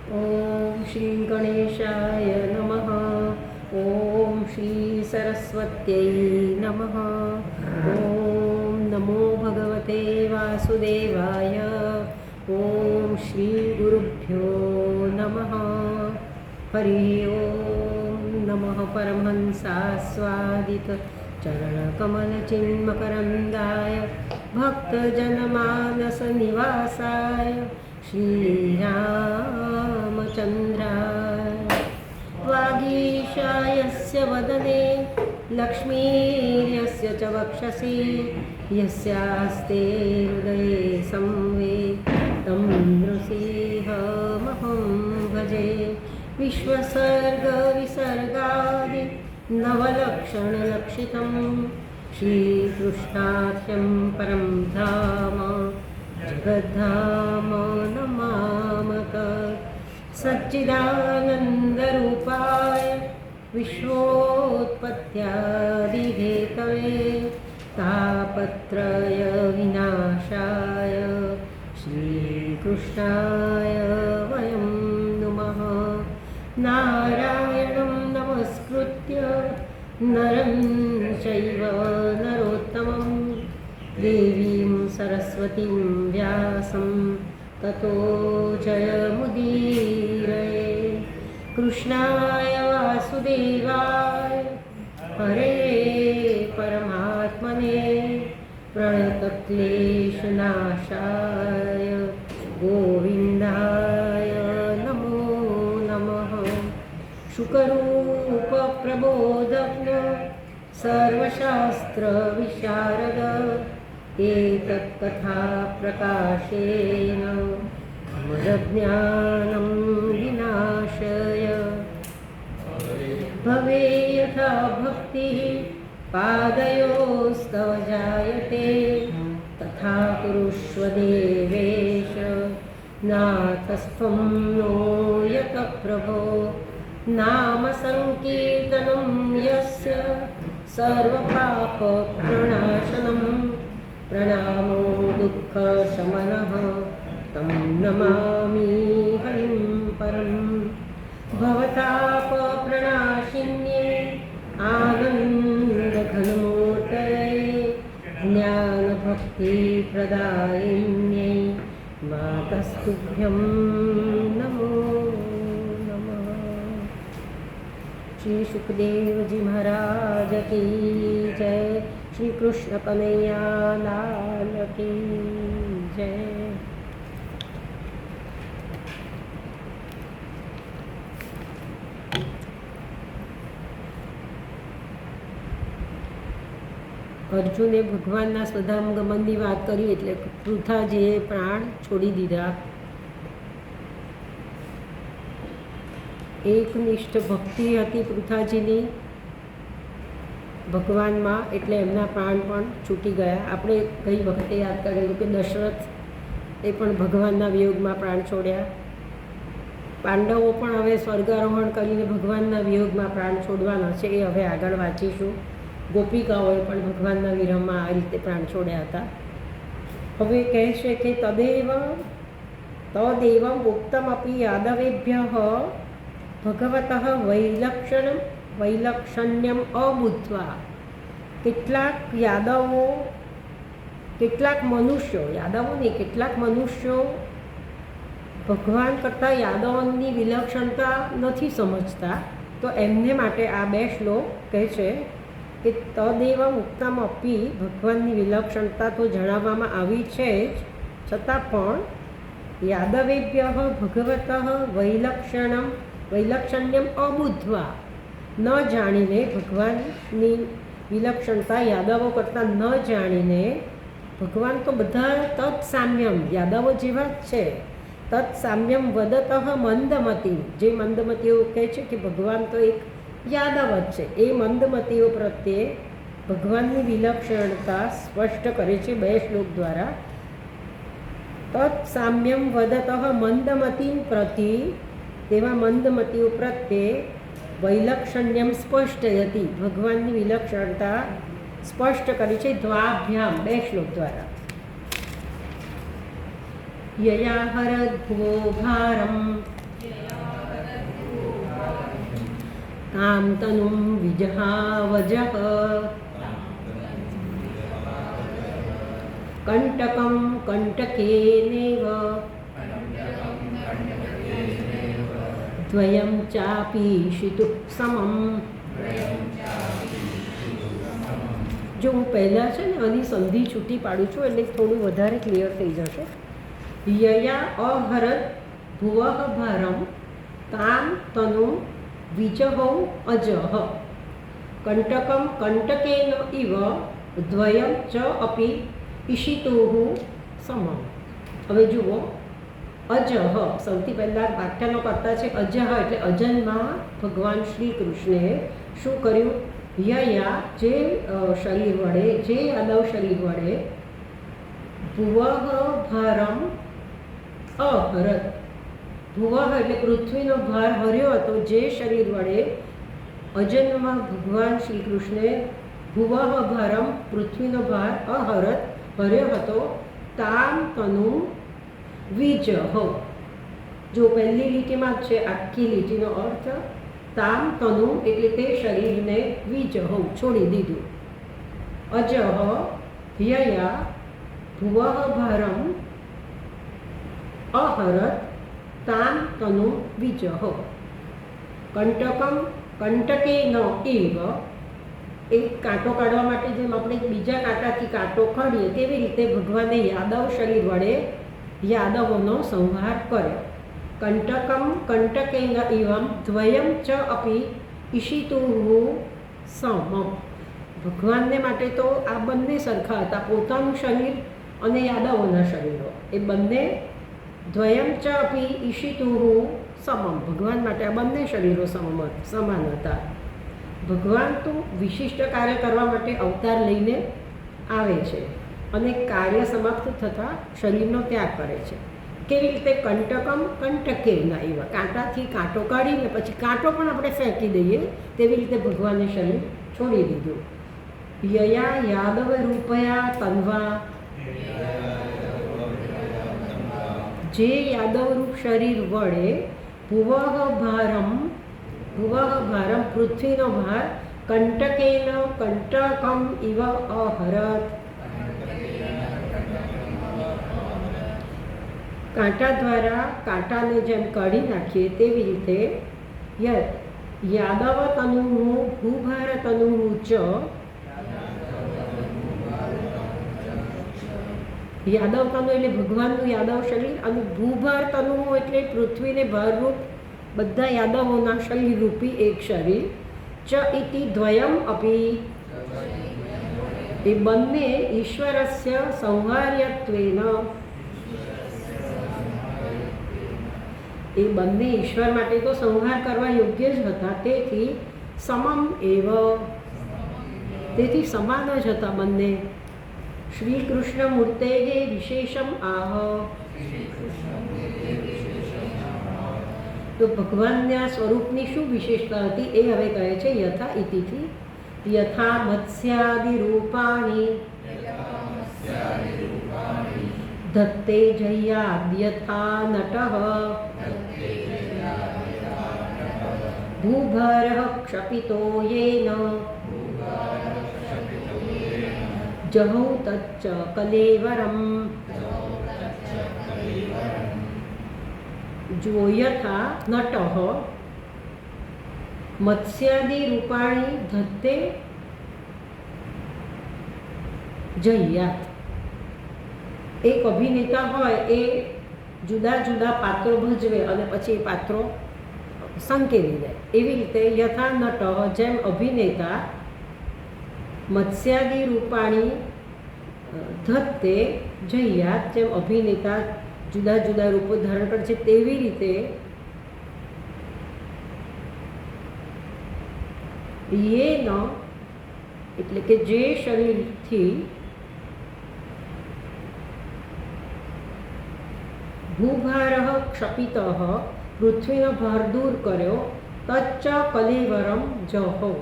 ओम श्री गणेशाय नमः। ओम श्री सरस्वत्यै नमः। ओम नमो भगवते वासुदेवाय। ओम श्री गुरुभ्यो नमः। हरि ओम नमः परमहंसास्वादित चरणकमलचिन्मकरन्दाय भक्तजनमानसनिवासाय श्रीरामचन्द्राय। वागीशायस्य वदने लक्ष्मीर्यस्य च वक्षसि यस्यास्ते हृदये संवेद तं नृसिंहमहं भजे। विश्वसर्गविसर्गादि नवलक्षणलक्षितं श्रीकृष्णाख्यं परं धाम जगद्धाम नमामक। सच्चिदानन्दरूपाय विश्वोत्पत्त्यादिहेतवे तापत्रय विनाशाय श्रीकृष्णाय वयं नुमः। नारायणं नमस्कृत्य नरं चैव नरोत्तमं देवीं सरस्वतीं व्यासं ततो जयमुदीरये। कृष्णाय वासुदेवाय हरे परमात्मने प्रणतक्लेशनाशाय गोविन्दाय नमो नमः। शुकरूपप्रबोधज्ञ सर्वशास्त्रविशारद एतत्कथाप्रकाशेन मदज्ञानं विनाशय। भवे यथा भक्तिः पादयोस्तव जायते तथा कुरुष्व देवेश नाथस्त्वं नो यतः प्रभो। नाम संकीर्तनं यस्य सर्वपापप्रणाशनं प्रणामो दुःखशमनः तं नमामि हरिं परं। भवतापप्रणाशिन्ये आनन्दघनमूर्तये ज्ञानभक्तिप्रदायिन्यै मातस्तुभ्यं नमो नमः। श्री सुखदेव जी महाराज की जय। श्री कृष्ण कन्हैया लाल की जय। અર્જુને ભગવાનના સ્વધામગમનની વાત કરી એટલે પૃથાજીએ પ્રાણ છોડી દીધા. એકનિષ્ઠ ભક્તિ હતી પૃથાજીની ભગવાનમાં, એટલે એમના પ્રાણ પણ છૂટી ગયા. આપણે ગઈ વખતે યાદ કરેલું કે દશરથ એ પણ ભગવાનના વિયોગમાં પ્રાણ છોડ્યા. પાંડવો પણ હવે સ્વર્ગારોહણ કરીને ભગવાનના વિયોગમાં પ્રાણ છોડવાના છે, એ હવે આગળ વાંચીશું. ગોપિકાઓએ પણ ભગવાનના વિરહમાં આ રીતે પ્રાણ છોડ્યા હતા. હવે કહે છે કે તદેવમ ઉક્તમપી યાદવેભ્ય ભગવતઃ વૈલક્ષણ્યમ અબુદ્ધ્વા. કેટલાક મનુષ્યો ભગવાન કરતાં યાદવોની વિલક્ષણતા નથી સમજતા. તો એમને માટે આ બે શ્લોક કહે છે કે તદેવમ ઉક્તમ અપી, ભગવાનની વિલક્ષણતા તો જણાવવામાં આવી છે જ, છતાં પણ યાદવેભ્ય ભગવતઃ વૈલક્ષણ્યમ અબુદ્ધ્વા, ન જાણીને ભગવાનની વિલક્ષણતા યાદવો કરતાં ન જાણીને, ભગવાન તો બધા તત્સામ્યમ યાદવો જેવા જ છે, તત્સામ્યમ વદતઃ મંદમતી, જે મંદમતીઓ કહે છે કે ભગવાન તો એક યાદવ જ છે, એ મંદમતીઓ પ્રત્યે ભગવાનની વિલક્ષણતા સ્પષ્ટ કરે છે બે શ્લોક દ્વારા. તત્સામ્યમ વદતઃ મંદમતીમ પ્રતિ, તેવા મંદમતીઓ પ્રત્યે વૈલક્ષણ્યમ સ્પષ્ટયતિ, ભગવાનની વિલક્ષણતા સ્પષ્ટ કરી છે દ્વાભ્યામ, બે શ્લોક દ્વારા. यया हरद्भुवो भारं તામ તનુમ વિજહાવજઃ કંટકમ કંટકેનેવ દ્વયં ચાપીષિતુઃ સમમ. જો હું પહેલાં છે ને આની સંધિ છૂટી પાડું છું એટલે થોડું વધારે ક્લિયર થઈ જશે. યયા અહરત ભુવઃ ભારમ તામ તનુ વિજહૌ અજઃ કંટકમ કંટકેન ઇવ દ્વયં ચ અપી ઈશિતુઃ સમમ. હવે જુઓ, અજહ સૌથી પહેલાં વાક્યનો કર્તા છે અજહ, એટલે અજન્મા ભગવાન શ્રી કૃષ્ણે શું કર્યું? યયા જે શરીર વડે, જે યાદવ શરીર વડે ભુવઃ ભારમ અહરત, ભુવઃ એટલે પૃથ્વીનો ભાર હર્યો હતો, જે શરીર વડે અજન્મા ભગવાન શ્રી કૃષ્ણે ભુવઃ ભારમ પૃથ્વીનો ભાર અહરત હર્યો હતો, તામ તનુ વિજહ. જો પહેલી લીટીમાં જ છે આખી લીટીનો અર્થ, તામ તનુ એટલે તે શરીરને વિજહ છોડી દીધું. અજહ યયા ભુવઃ ભારમ અહરત તામ તનુ વિજહ કંટકમ કંટકેન ઇવ. એક કાંટો કાઢવા માટે જેમ આપણે બીજા કાંટાથી કાંટો કાઢીએ તેવી રીતે ભગવાને યાદવ શરીર વડે યાદવોનો સંહાર કર્યો. કંટકમ કંટકેન ઇવમ દ્વયં ચ અપી ઈશિતુઃ સમમ. ભગવાનને માટે તો આ બંને સરખા હતા, પોતાનું શરીર અને યાદવોના શરીરો, એ બંને દ્વયં ચ અપી ઈશિતુઃ સમમ. ભગવાન માટે આ બંને શરીરો સમાન હતા. ભગવાન તો વિશિષ્ટ કાર્ય કરવા માટે અવતાર લઈને આવે છે અને કાર્ય સમાપ્ત થતાં શરીરનો ત્યાગ કરે છે. કેવી રીતે? કંટકમ કંટકેના એવા કાંટાથી કાંટો કાઢીને પછી કાંટો પણ આપણે ફેંકી દઈએ તેવી રીતે ભગવાને શરીર છોડી દીધું. યયા યાદવ રૂપયા તન્વા, જે યાદવ રૂપ શરીર વડે ભુવઃ ભારમ પૃથ્વીનો ભાર કંટકેન કંટકમ ઇવ અહરત, કાંટા દ્વારા કાંટાને જેમ કાઢી નાખીએ તેવી રીતે યાદવ તનુઃ ભૂભાર તનુઃ ચ, યાદવ તનુ એટલે ભગવાનનું યાદવ શરીર અને ભૂભાર તનુ એટલે પૃથ્વીને ભારરૂપ બધા યાદવોના શરીરરૂપી એક શરીર. ચ ઇતિ દ્વયમ અપી, એ બંને ઈશ્વરસ્ય સંહાર્યત્વેન, એ બંને ઈશ્વર માટે તો સંહાર કરવા યોગ્ય જ હતા, તેથી સમમ એવ, તેથી સમાન જ હતા બંને. શ્રી કૃષ્ણ મૂર્તેઃ વિશેષમ આહ, તો ભગવાનના સ્વરૂપની શું વિશેષતા હતી એ હવે કહે છે યથા ઇતિથી. યથા મત્સ્યાદિ રૂપાણી ધત્તે જયાદ્યથા નટઃ ભૂભારઃ ક્ષપિતો યેન જહૌ તચ્ચ કલેવરમ. જો યથા નટઃ મત્સ્યાદિ રૂપાણી ધત્તે જહ્યાત. એક અભિનેતા હોય એ જુદા જુદા પાત્રો ભજવે અને પછી એ પાત્રો સંકેલી જાય. એવી રીતે યથા નટઃ જેમ અભિનેતા મત્સ્યાદિ રૂપાણી ધત્તે જહ્યાત, જેમ અભિનેતા જુદા જુદા રૂપો ધારણ કરે છે તેવી રીતે યેન એટલે કે જે શરીરથી ભૂભારઃ ક્ષપિતઃ પૃથ્વીનો ભાર દૂર કર્યો, તચ્ચ કલેવરમ જહૌ,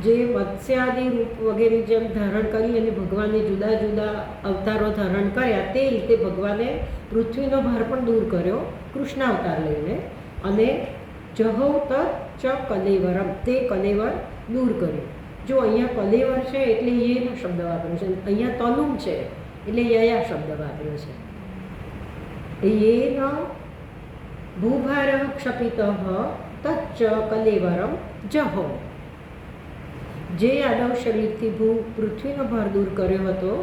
જે મત્સ્યાદિ રૂપ વગેરે જેમ ધારણ કરી અને ભગવાને જુદા જુદા અવતારો ધારણ કર્યા તે રીતે ભગવાને પૃથ્વીનો ભાર પણ દૂર કર્યો કૃષ્ણાવતાર લઈને, અને જહૌ તત ચ કલેવરમ, તે કલેવર દૂર કર્યું. જો અહીંયા કલેવર છે એટલે યેનો શબ્દ વાપર્યો છે, અહીંયા તનુમ છે એટલે યયા શબ્દ વાપર્યો છે. યેન ભૂભાર ક્ષપિત તચ્ચ કલેવરમ જહૌ, જે યાદવ શરીરથી પૃથ્વીનો ભાર દૂર કર્યો હતો,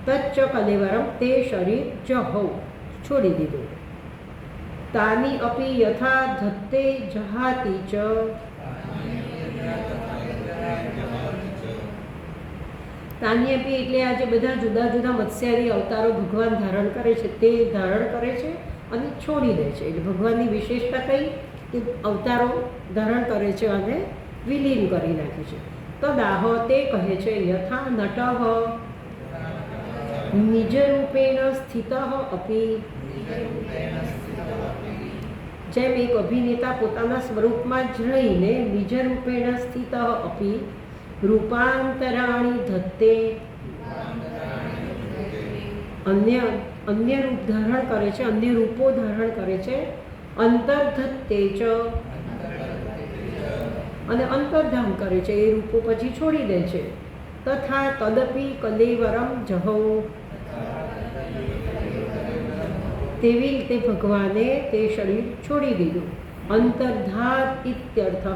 તચ્ચ કલેવરમ, તે શરીર જહૌ, છોડી દીધું. તાની અપી યથા ધત્તે જહાતી ચ, તાની અપી એટલે આ જે બધા જુદા જુદા મત્સ્યાદી અવતારો ભગવાન ધારણ કરે છે તે ધારણ કરે છે અને છોડી દે છે. એટલે ભગવાનની વિશેષતા કઈ કે અવતારો ધારણ કરે છે અને વિલીન કરી નાખે છે. તદાહ, તે કહે છે, યથા નટઃ નિજ રૂપેણ સ્થિતઃ અપી, જેમ એક અભિનેતા પોતાના સ્વરૂપમાં જ રહીને નિજ રૂપેણ સ્થિતઃ અપી રૂપાંતરાણી ધત્તે, અન્ય રૂપ ધારણ કરે છે, અન્ય રૂપો ધારણ કરે છે, અંતર્ધત્તે ચ, અને અંતર્ધાન કરે છે, એ રૂપો પછી છોડી દે છે. તથા તદપી કલેવરમ જહૌ, તેવી રીતે ભગવાને તે શરીર છોડી દીધું. અંતર્ધાત ઇત્યર્થ,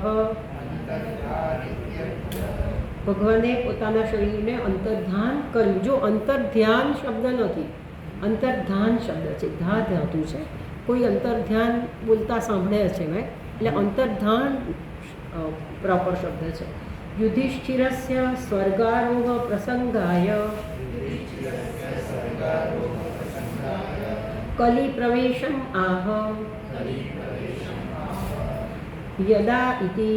ભગવાને પોતાના શરીરને અંતર્ધાન કર્યું. જો અંતર્ધ્યાન શબ્દ નથી, અંતર્ધાન શબ્દ છે, ધા ધાતુ છે. કોઈ અંતર્ધ્યાન બોલતા સાંભળ્યા છે મેં, એટલે અંતર્ધાન પ્રોપર શબ્દ છે. યુધિષ્ઠિરસ્ય સ્વર્ગારોહ પ્રસંગાય કલિ પ્રવેશમ આહ યદા ઇતિ.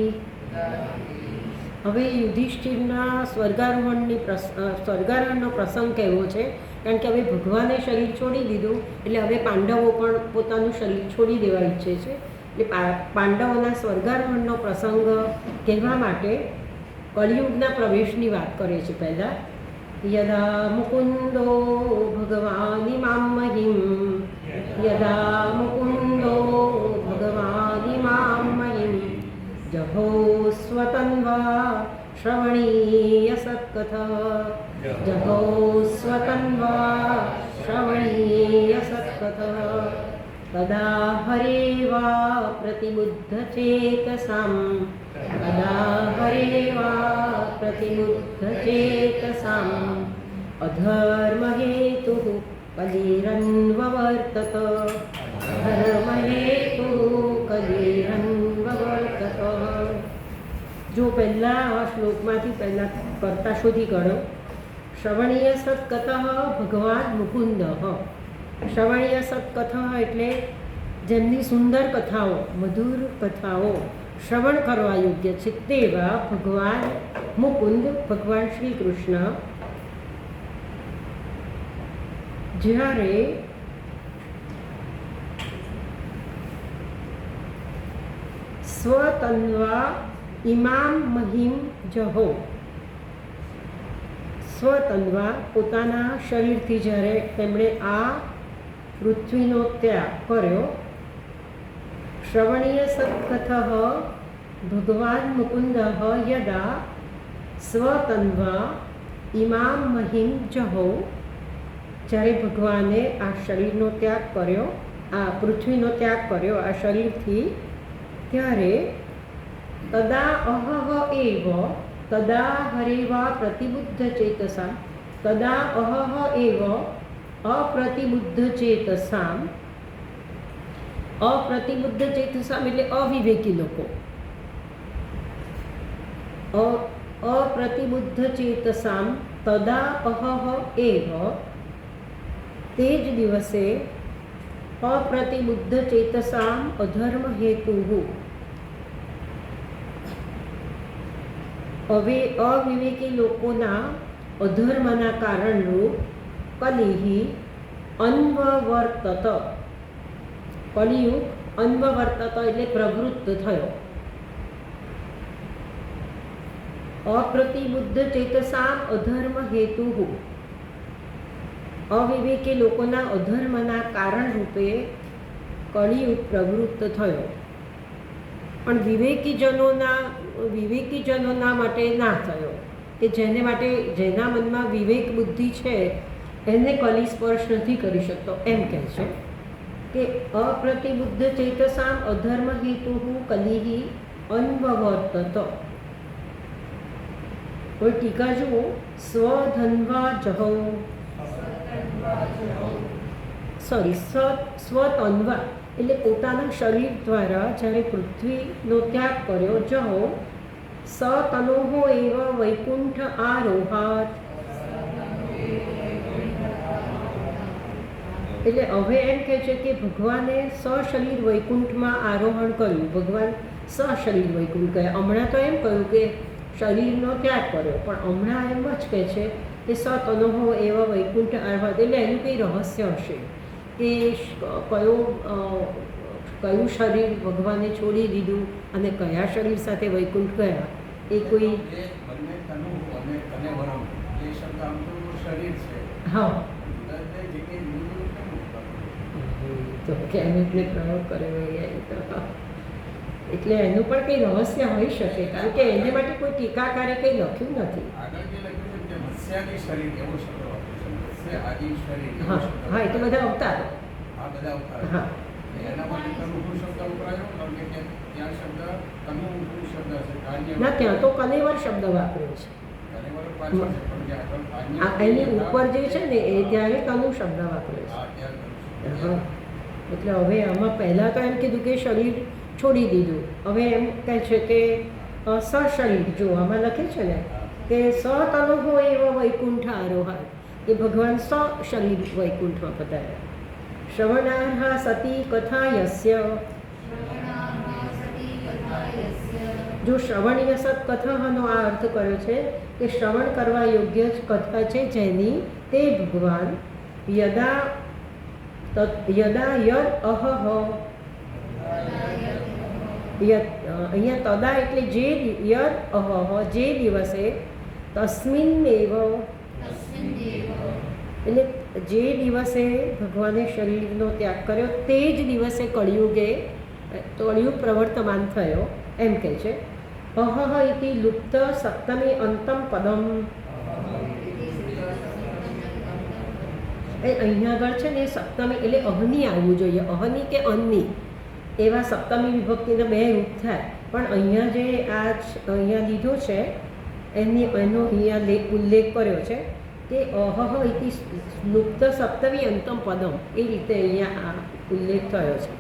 હવે યુધિષ્ઠિરના સ્વર્ગારોહણનો પ્રસંગ કહેવો છે, કારણ કે હવે ભગવાને શરીર છોડી દીધું એટલે હવે પાંડવો પણ પોતાનું શરીર છોડી દેવા ઈચ્છે છે. એટલે પાંડવોના સ્વર્ગારોહણનો પ્રસંગ કહેવા માટે કળિયુગના પ્રવેશની વાત કરે છે. પહેલાં યદા મુકુંદો ભગવાની મામહિમ, યદા મુકુંદો ભગવાની મામહિમ જહો સ્વતન્વા શ્રવણીય સત્કથ, જહો સ્વતન્વા શ્રવણીય સત્કથ. તદા હરેવા પ્રતિબુદ્ધ ચેતસામ, તદા હરેવા પ્રતિબુદ્ધ ચેતસામ અધર્મ હેતુ કલિરન્વર્તત, ધર્મ હેતુ કલિરન્વર્તત. જો પહેલાં આ શ્લોકમાંથી પહેલાં કરતા શોધી કાઢો. શ્રવણીય સત્કથ ભગવાન મુકુંદ. શ્રવણીય સત્કથ એટલે જેમની સુંદર કથાઓ, મધુર કથાઓ શ્રવણ કરવા યોગ્ય છે તેવા ભગવાન મુકુંદ, ભગવાન શ્રી કૃષ્ણ જ્યારે સ્વતન્વા ઇમામ મહિમ જહો, સ્વતન્વા પોતાના શરીરથી જ્યારે તેમણે આ પૃથ્વીનો ત્યાગ કર્યો. શ્રવણીય સત્કથ ભગવાન મુકુંદ યદા સ્વતન્વા ઇમામ મહિમ જહો, જ્યારે ભગવાને આ શરીરનો ત્યાગ કર્યો, આ પૃથ્વીનો ત્યાગ કર્યો આ શરીરથી, ત્યારે તદા અહહ એવ તદા હરેવા પ્રતિબુદ્ધ ચેતસા, તદા અહહ એવ અપ્રતિબુદ્ધ ચેતસામ, અપ્રતિબુદ્ધ ચેતસામ એટલે અવિવેકી લોકો, અપ્રતિબુદ્ધ ચેતસામ તદા અહહ એવ, તે જ દિવસે અપ્રતિબુદ્ધ ચેતસામ અધર્મ હેતુ, હવે અવિવેકી લોકોના અધર્મના કારણરૂપ કલિહિ અન્વવર્તત, કલિયુગ અન્વવર્તત એટલે પ્રવૃત્ત થયો. અપ્રતિબુદ્ધ ચેતસામ અધર્મ હેતુ, અવિવેકી લોકોના અધર્મના કારણ રૂપે કલિયુગ પ્રવૃત્ત થયો. પણ વિવેકીજનોના માટે ના થયો, કે જેને માટે જેના મનમાં વિવેક બુદ્ધિ છે એને કલી સ્પર્શ નથી કરી શકતો. એમ કહે છે કે અપ્રતિબુદ્ધ ચેતસામ અધર્મ હેતુ કલિ અન્વવર્તત. કોઈ ટીકા જુઓ. સ્વધન્વા જહો સ્વતન્વા એટલે પોતાના શરીર દ્વારા જ્યારે પૃથ્વીનો ત્યાગ કર્યો. જહો સતનોહો એવ વૈકુંઠ આરોહાત. એટલે હવે એમ કહે છે કે ભગવાને સશરીર વૈકુંઠમાં આરોહણ કર્યું. ભગવાન સશરીર વૈકુંઠ કહે. હમણાં તો એમ કહ્યું કે શરીરનો ત્યાગ કર્યો, પણ હમણાં એમ જ કહે છે કે સતનોહો એવા વૈકુંઠ આરોહાત. એટલે એનું કંઈ રહસ્ય હશે કે કયું શરીર ભગવાને છોડી દીધું અને કયા શરીર સાથે વૈકુંઠ ગયા. એ કોઈ હા તો કેમિકને પ્રયોગ કર્યો એટલે એનું પણ કંઈ રહસ્ય હોઈ શકે, કારણ કે એને માટે કોઈ ટીકાકારે કંઈ લખ્યું નથી. હા હા એટલે બધા અવતારો. હા ના ત્યાં તો કલેવર શબ્દ વાપર્યો છે. એની ઉપર જે છે ને એ ત્યારે કનુ શબ્દ વાપર્યો છે. હા એટલે હવે આમાં પહેલાં તો એમ કીધું કે શરીર છોડી દીધું. હવે એમ કહે છે કે સશરીર, જો આમાં લખે છે ને કે સતનોહો એવા વૈકુંઠ આરોહાર, કે ભગવાન સશરીર વૈકુંઠમાં પધાર્યા. શ્રવણાર્હા સતી કથા યસ્ય, જો શ્રવણીય સત કથાનો આ અર્થ કર્યો છે કે શ્રવણ કરવા યોગ્ય જ કથા છે જેની તે ભગવાન યદા યદ અહહ, અહીંયા તદા એટલે જે યદ અહહ જે દિવસે, તસ્મિન એવ એટલે જે દિવસે ભગવાને શરીરનો ત્યાગ કર્યો તે જ દિવસે કળિયુગ પ્રવર્તમાન થયો. એમ કહે છે અહહ ઇતિ લુપ્ત સપ્તમી અંતમ પદમ. અહીંયા આગળ છે ને સપ્તમી એટલે અહની આવવું જોઈએ. અહની કે અન્ની એવા સપ્તમી વિભક્તિના બે રૂપ થાય, પણ અહીંયા જે અહીંયા લીધો છે એનો અહીંયા ઉલ્લેખ કર્યો છે કે અહહ ઇતિ લુપ્ત સપ્તમી અંતમ પદમ, એ રીતે અહીંયા આ ઉલ્લેખ થયો છે.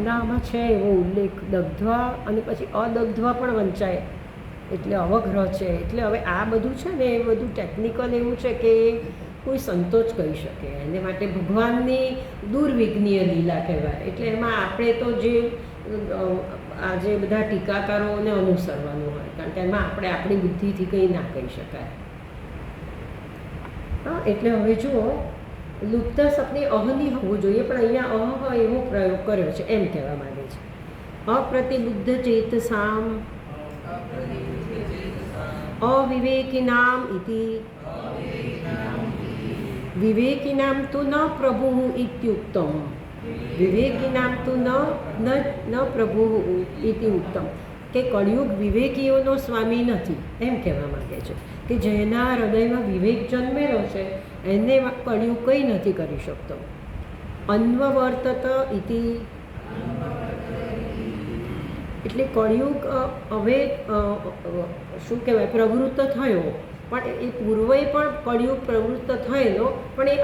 ના આમાં છે એવો ઉલ્લેખ. દગ્ધવા અને પછી અદગ્ધવા પણ વંચાય એટલે અવગ્રહ છે. એટલે હવે આ બધું છે ને એ બધું ટેકનિકલ એવું છે કે કોઈ સંતો જ કહી શકે. એને માટે ભગવાનની દુર્વિઘ્નીય લીલા કહેવાય. એટલે એમાં આપણે તો જે આજે બધા ટીકાકારોને અનુસરવાનું હોય, કારણ કે એમાં આપણે આપણી બુદ્ધિથી કંઈ ના કહી શકાય. હા એટલે હવે જુઓ લુપ્ત સપની અહની હોવું જોઈએ, પણ અહીંયા અહ એવો પ્રયોગ કર્યો છે એમ કહેવા માંગે છે. અપ્રતિબુદ્ધ ચેતસામ અવિવેકિનામ ઇતિ વિવેકિનામ તુ ન પ્રભુ ઇત્યુક્તમ. વિવેકિનામ તુ ન પ્રભુ ઇતિ ઉત્તમ, કે કળિયુગ વિવેકીઓનો સ્વામી નથી એમ કહેવા માંગે છે કે જેના હૃદયમાં વિવેક જન્મેલો છે એને કળિયુગ કંઈ નથી કરી શકતો. અન્વવર્તત ઇતિ એટલે કળિયુગ હવે શું કહેવાય પ્રવૃત્ત થયો, પણ એ પૂર્વે પણ કળિયુગ પ્રવૃત્ત થયેલો, પણ એ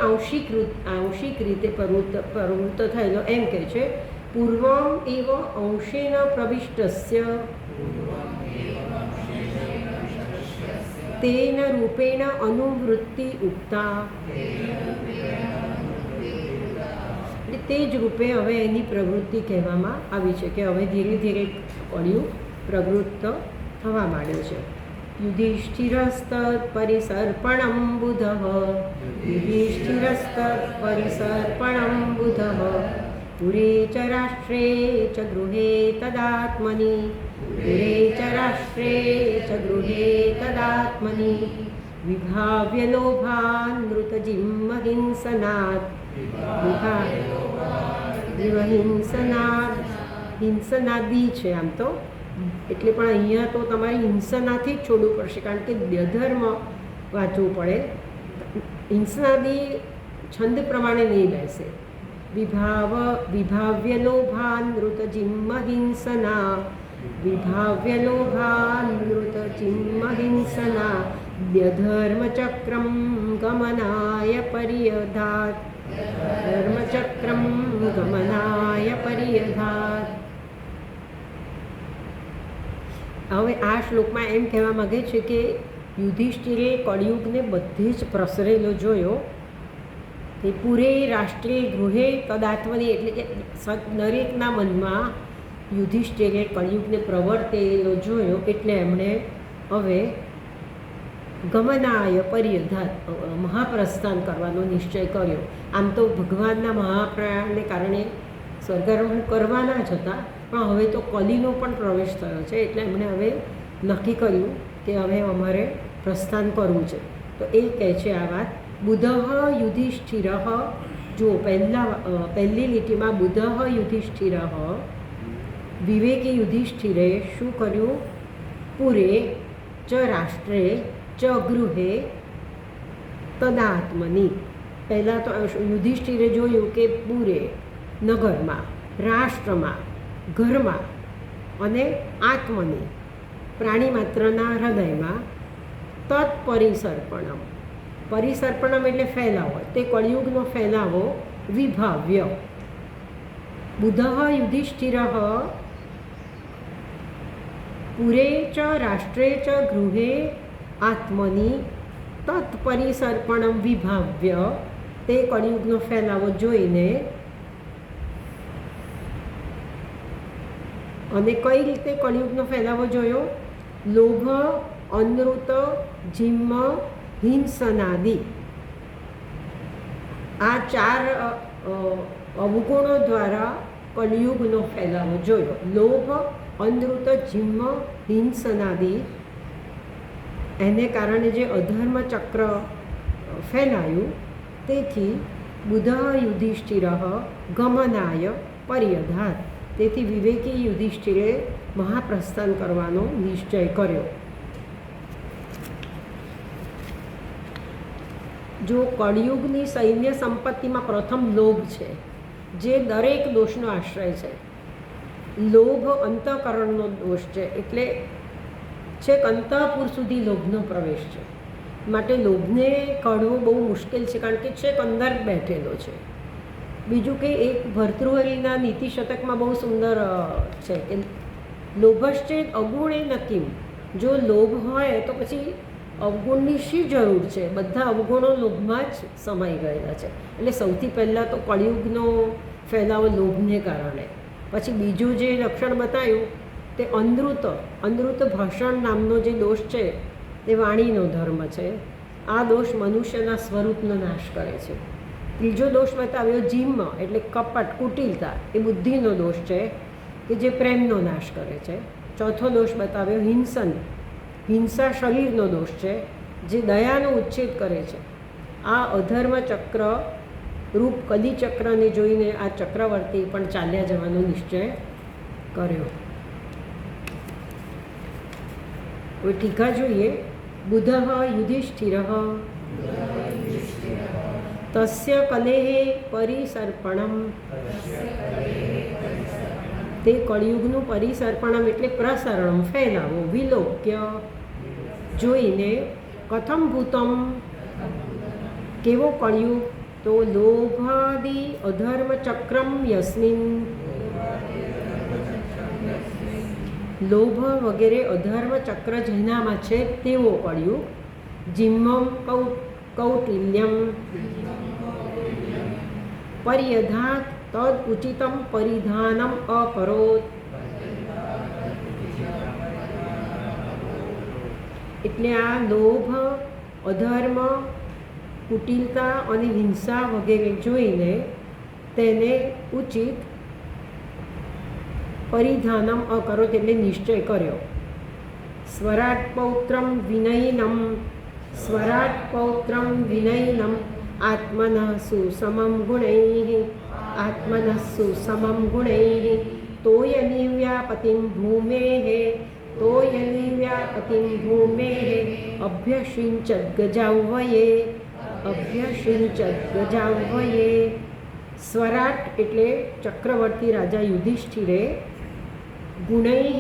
આંશિક રીતે પ્રવૃત્ત થયેલો. એમ કહે છે પૂર્વમ એવ અંશેન પ્રવિષ્ટસ્ય તેન રૂપેણ અનુવૃત્તિ ઉક્તા. તે જ રૂપે હવે એની પ્રવૃત્તિ કહેવામાં આવી છે કે હવે ધીરે ધીરે કળિયુગ પ્રવૃત્ત થવા માંડ્યો છે. યુધિષ્ઠિરસ્તત્ પરિસર્પણમ બુધઃ યુધિષ્ઠિરસ્તત્ પરિસર્પણમ બુધઃ પુરે ચ રાષ્ટ્રે ચ ગૃહે તદાત્મનિ પુરે ચ રાષ્ટ્રે ચ ગૃહે તદાત્મનિ વિભાવ્ય લોભાનૃતજિમ્મહિંસનાદ વિભાહિંસનાદ હિંસનાદી છે આમ તો, એટલે પણ અહીંયા તો તમારે હિંસનાથી જ છોડવું પડશે કારણ કે અધર્મ વાંચવું પડે. હિંસનાદી છંદ પ્રમાણે નહીં બેસે. વિભાવ્ય લોભાનૃતજિમ્મહિંસના વિભાવ્ય લોભાનૃતજિમ્મહિંસના ધર્મચક્રમ ગમનાય પર્યધાત ધર્મચક્રમ ગમનાય પર્યધાત. હવે આ શ્લોકમાં એમ કહેવા માગે છે કે યુધિષ્ઠિરે કળિયુગને બધે જ પ્રસરેલો જોયો. તે પૂરે રાષ્ટ્રે ગૃહે તદાત્મની એટલે કે દરેકના મનમાં યુધિષ્ઠિરે કળિયુગને પ્રવર્તેલો જોયો એટલે એમણે હવે ગમનાય પર્યધાત મહાપ્રસ્થાન કરવાનો નિશ્ચય કર્યો. આમ તો ભગવાનના મહાપ્રયાણને કારણે સ્વર્ગારોહણ કરવાના જ હતા, પણ હવે તો કલીનો પણ પ્રવેશ થયો છે એટલે એમણે હવે નક્કી કર્યું કે હવે અમારે પ્રસ્થાન કરવું છે. તો એ કહે છે આ વાત. બુધઃ યુધિષ્ઠિર, જુઓ પહેલી લીટીમાં બુધઃ યુધિષ્ઠિર, વિવેકી યુધિષ્ઠિરે શું કર્યું? પુરે ચ રાષ્ટ્રે ચ ગૃહે તદાત્મની. પહેલાં તો યુધિષ્ઠિરે જોયું કે પૂરે નગરમાં, રાષ્ટ્રમાં, ઘરમાં અને આત્મની પ્રાણી માત્રના હૃદયમાં તત્પરિસર્પણમ. પરિસર્પણમ એટલે ફેલાવો, તે કળિયુગનો ફેલાવો વિભાવ્ય. બુધઃ યુધિષ્ઠિર પુરે ચ રાષ્ટ્રે ચ ગૃહે આત્મની તત્પરિસર્પણમ વિભાવ્ય. તે કળિયુગનો ફેલાવો જોઈને અને કઈ રીતે કળિયુગનો ફેલાવો જોયો? લોભ, અનૃત, જિમ્મ, હિંસનાદી આ ચાર અવગુણો દ્વારા કળિયુગનો ફેલાવો જોયો. લોભ, અનૃત, જિમ્મ, હિંસનાદી એને કારણે જે અધર્મ ચક્ર ફેલાયું, તેથી બુધઃ યુધિષ્ઠિર ગમનાય પર્યધાત. તેથી વિવેકી યુધિષ્ઠિરે મહાપ્રસ્થાન કરવાનો નિશ્ચય કર્યો. જો કળિયુગની સૈન્ય સંપત્તિમાં પ્રથમ લોભ છે, જે દરેક દોષનો આશ્રય છે. લોભ અંતઃકરણનો દોષ છે, એટલે છેક અંતઃપુર સુધી લોભનો પ્રવેશ છે. માટે લોભને કાઢવો બહુ મુશ્કેલ છે, કારણ કે છેક અંદર બેઠેલો છે. બીજું કે એક ભર્તૃહરિના નીતિ શતકમાં બહુ સુંદર છે કે લોભશ્ચેત અવગુણે નકીમ. જો લોભ હોય તો પછી અવગુણની શી જરૂર છે? બધા અવગુણો લોભમાં જ સમાઈ ગયેલા છે. એટલે સૌથી પહેલાં તો કળિયુગનો ફેલાવો લોભને કારણે. પછી બીજું જે લક્ષણ બતાવ્યું તે અનૃત ભાષણ નામનો જે દોષ છે તે વાણીનો ધર્મ છે. આ દોષ મનુષ્યના સ્વરૂપનો નાશ કરે છે. ત્રીજો દોષ બતાવ્યો જિમ્મ એટલે કપટ, કુટિલતા, એ બુદ્ધિનો દોષ છે કે જે પ્રેમનો નાશ કરે છે. ચોથો દોષ બતાવ્યો હિંસા શરીરનો દોષ છે, જે દયાનો ઉચ્છેદ કરે છે. આ અધર્મ ચક્ર રૂપ કલિચક્રને જોઈને આ ચક્રવર્તી પણ ચાલ્યા જવાનો નિશ્ચય કર્યો. કોઈ ટીકા જોઈએ. બુધઃ યુધિષ્ઠિર તસ્ય કલેહે પરિસર્પણમ. તે કળિયુગનું પરિસર્પણમ એટલે પ્રસરણમ ફેલાવો, વિલોક્ય જોઈને કથમ ભૂતમ કેવો કળિયુગ? તો લોભાદિ અધર્મ ચક્રમ યસ્મિન. લોભ વગેરે અધર્મ ચક્ર જેનામાં છે તેવો કળિયુગ. જિમ્મમ કૌટિલ્યમ પર્યધાત તદ ઉચિતમ પરિધાનમ અકરોત. એટલે આ લોભ, અધર્મ, કુટિલતા અને હિંસા વગેરે જોઈને તેને ઉચિત પરિધાનમ અકરોત એટલે નિશ્ચય કર્યો. સ્વરાટ પૌત્રમ વિનયનમ, સ્વરાટ પૌત્રમ વિનયનમ આત્મનઃ સુસમમ ગુણૈઃ, આત્મનઃ સુસમમ ગુણૈઃ તોયનિવ્યાપતિમ ભૂમેઃ, તોયનિવ્યાપતિમ ભૂમેઃ અભ્યસિંચત ગજાવયે, અભ્યસિંચત ગજાવયે. સ્વરાટ એટલે ચક્રવર્તી રાજા યુધિષ્ઠિરે ગુણૈઃ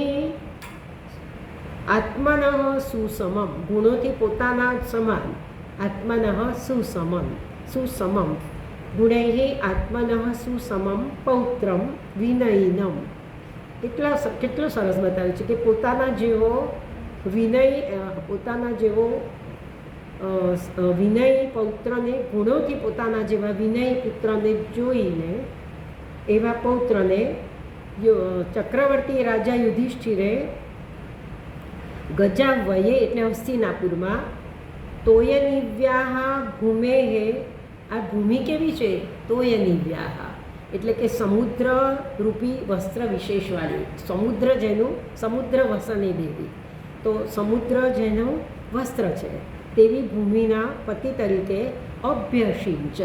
આત્મનઃ સુસમમ, ગુણોથી પોતાના સમાન, આત્મનઃ સુસમમ, સુસમમ ગુણૈઃ આત્મનઃ સુસમમ પૌત્રમ વિનયનમ. કેટલો સરસ બતાવ્યું છે કે પોતાના જેવો વિનય, પોતાના જેવો વિનય પૌત્રને, ગુણોથી પોતાના જેવા વિનય પુત્રને જોઈને એવા પૌત્રને ચક્રવર્તી રાજા યુધિષ્ઠિરે ગજાવયે એટલે હસ્તિનાપુરમાં તોયનિવ્યાહ ભૂમેહે. આ ભૂમિ કેવી છે? તોયનિવ્યાહ એટલે કે સમુદ્ર રૂપી વસ્ત્ર વિશેષવાળી, સમુદ્ર જેનું, સમુદ્ર વસની દેવી, તો સમુદ્ર જેનું વસ્ત્ર છે તેવી ભૂમિના પતિ તરીકે અભ્યસિંચત,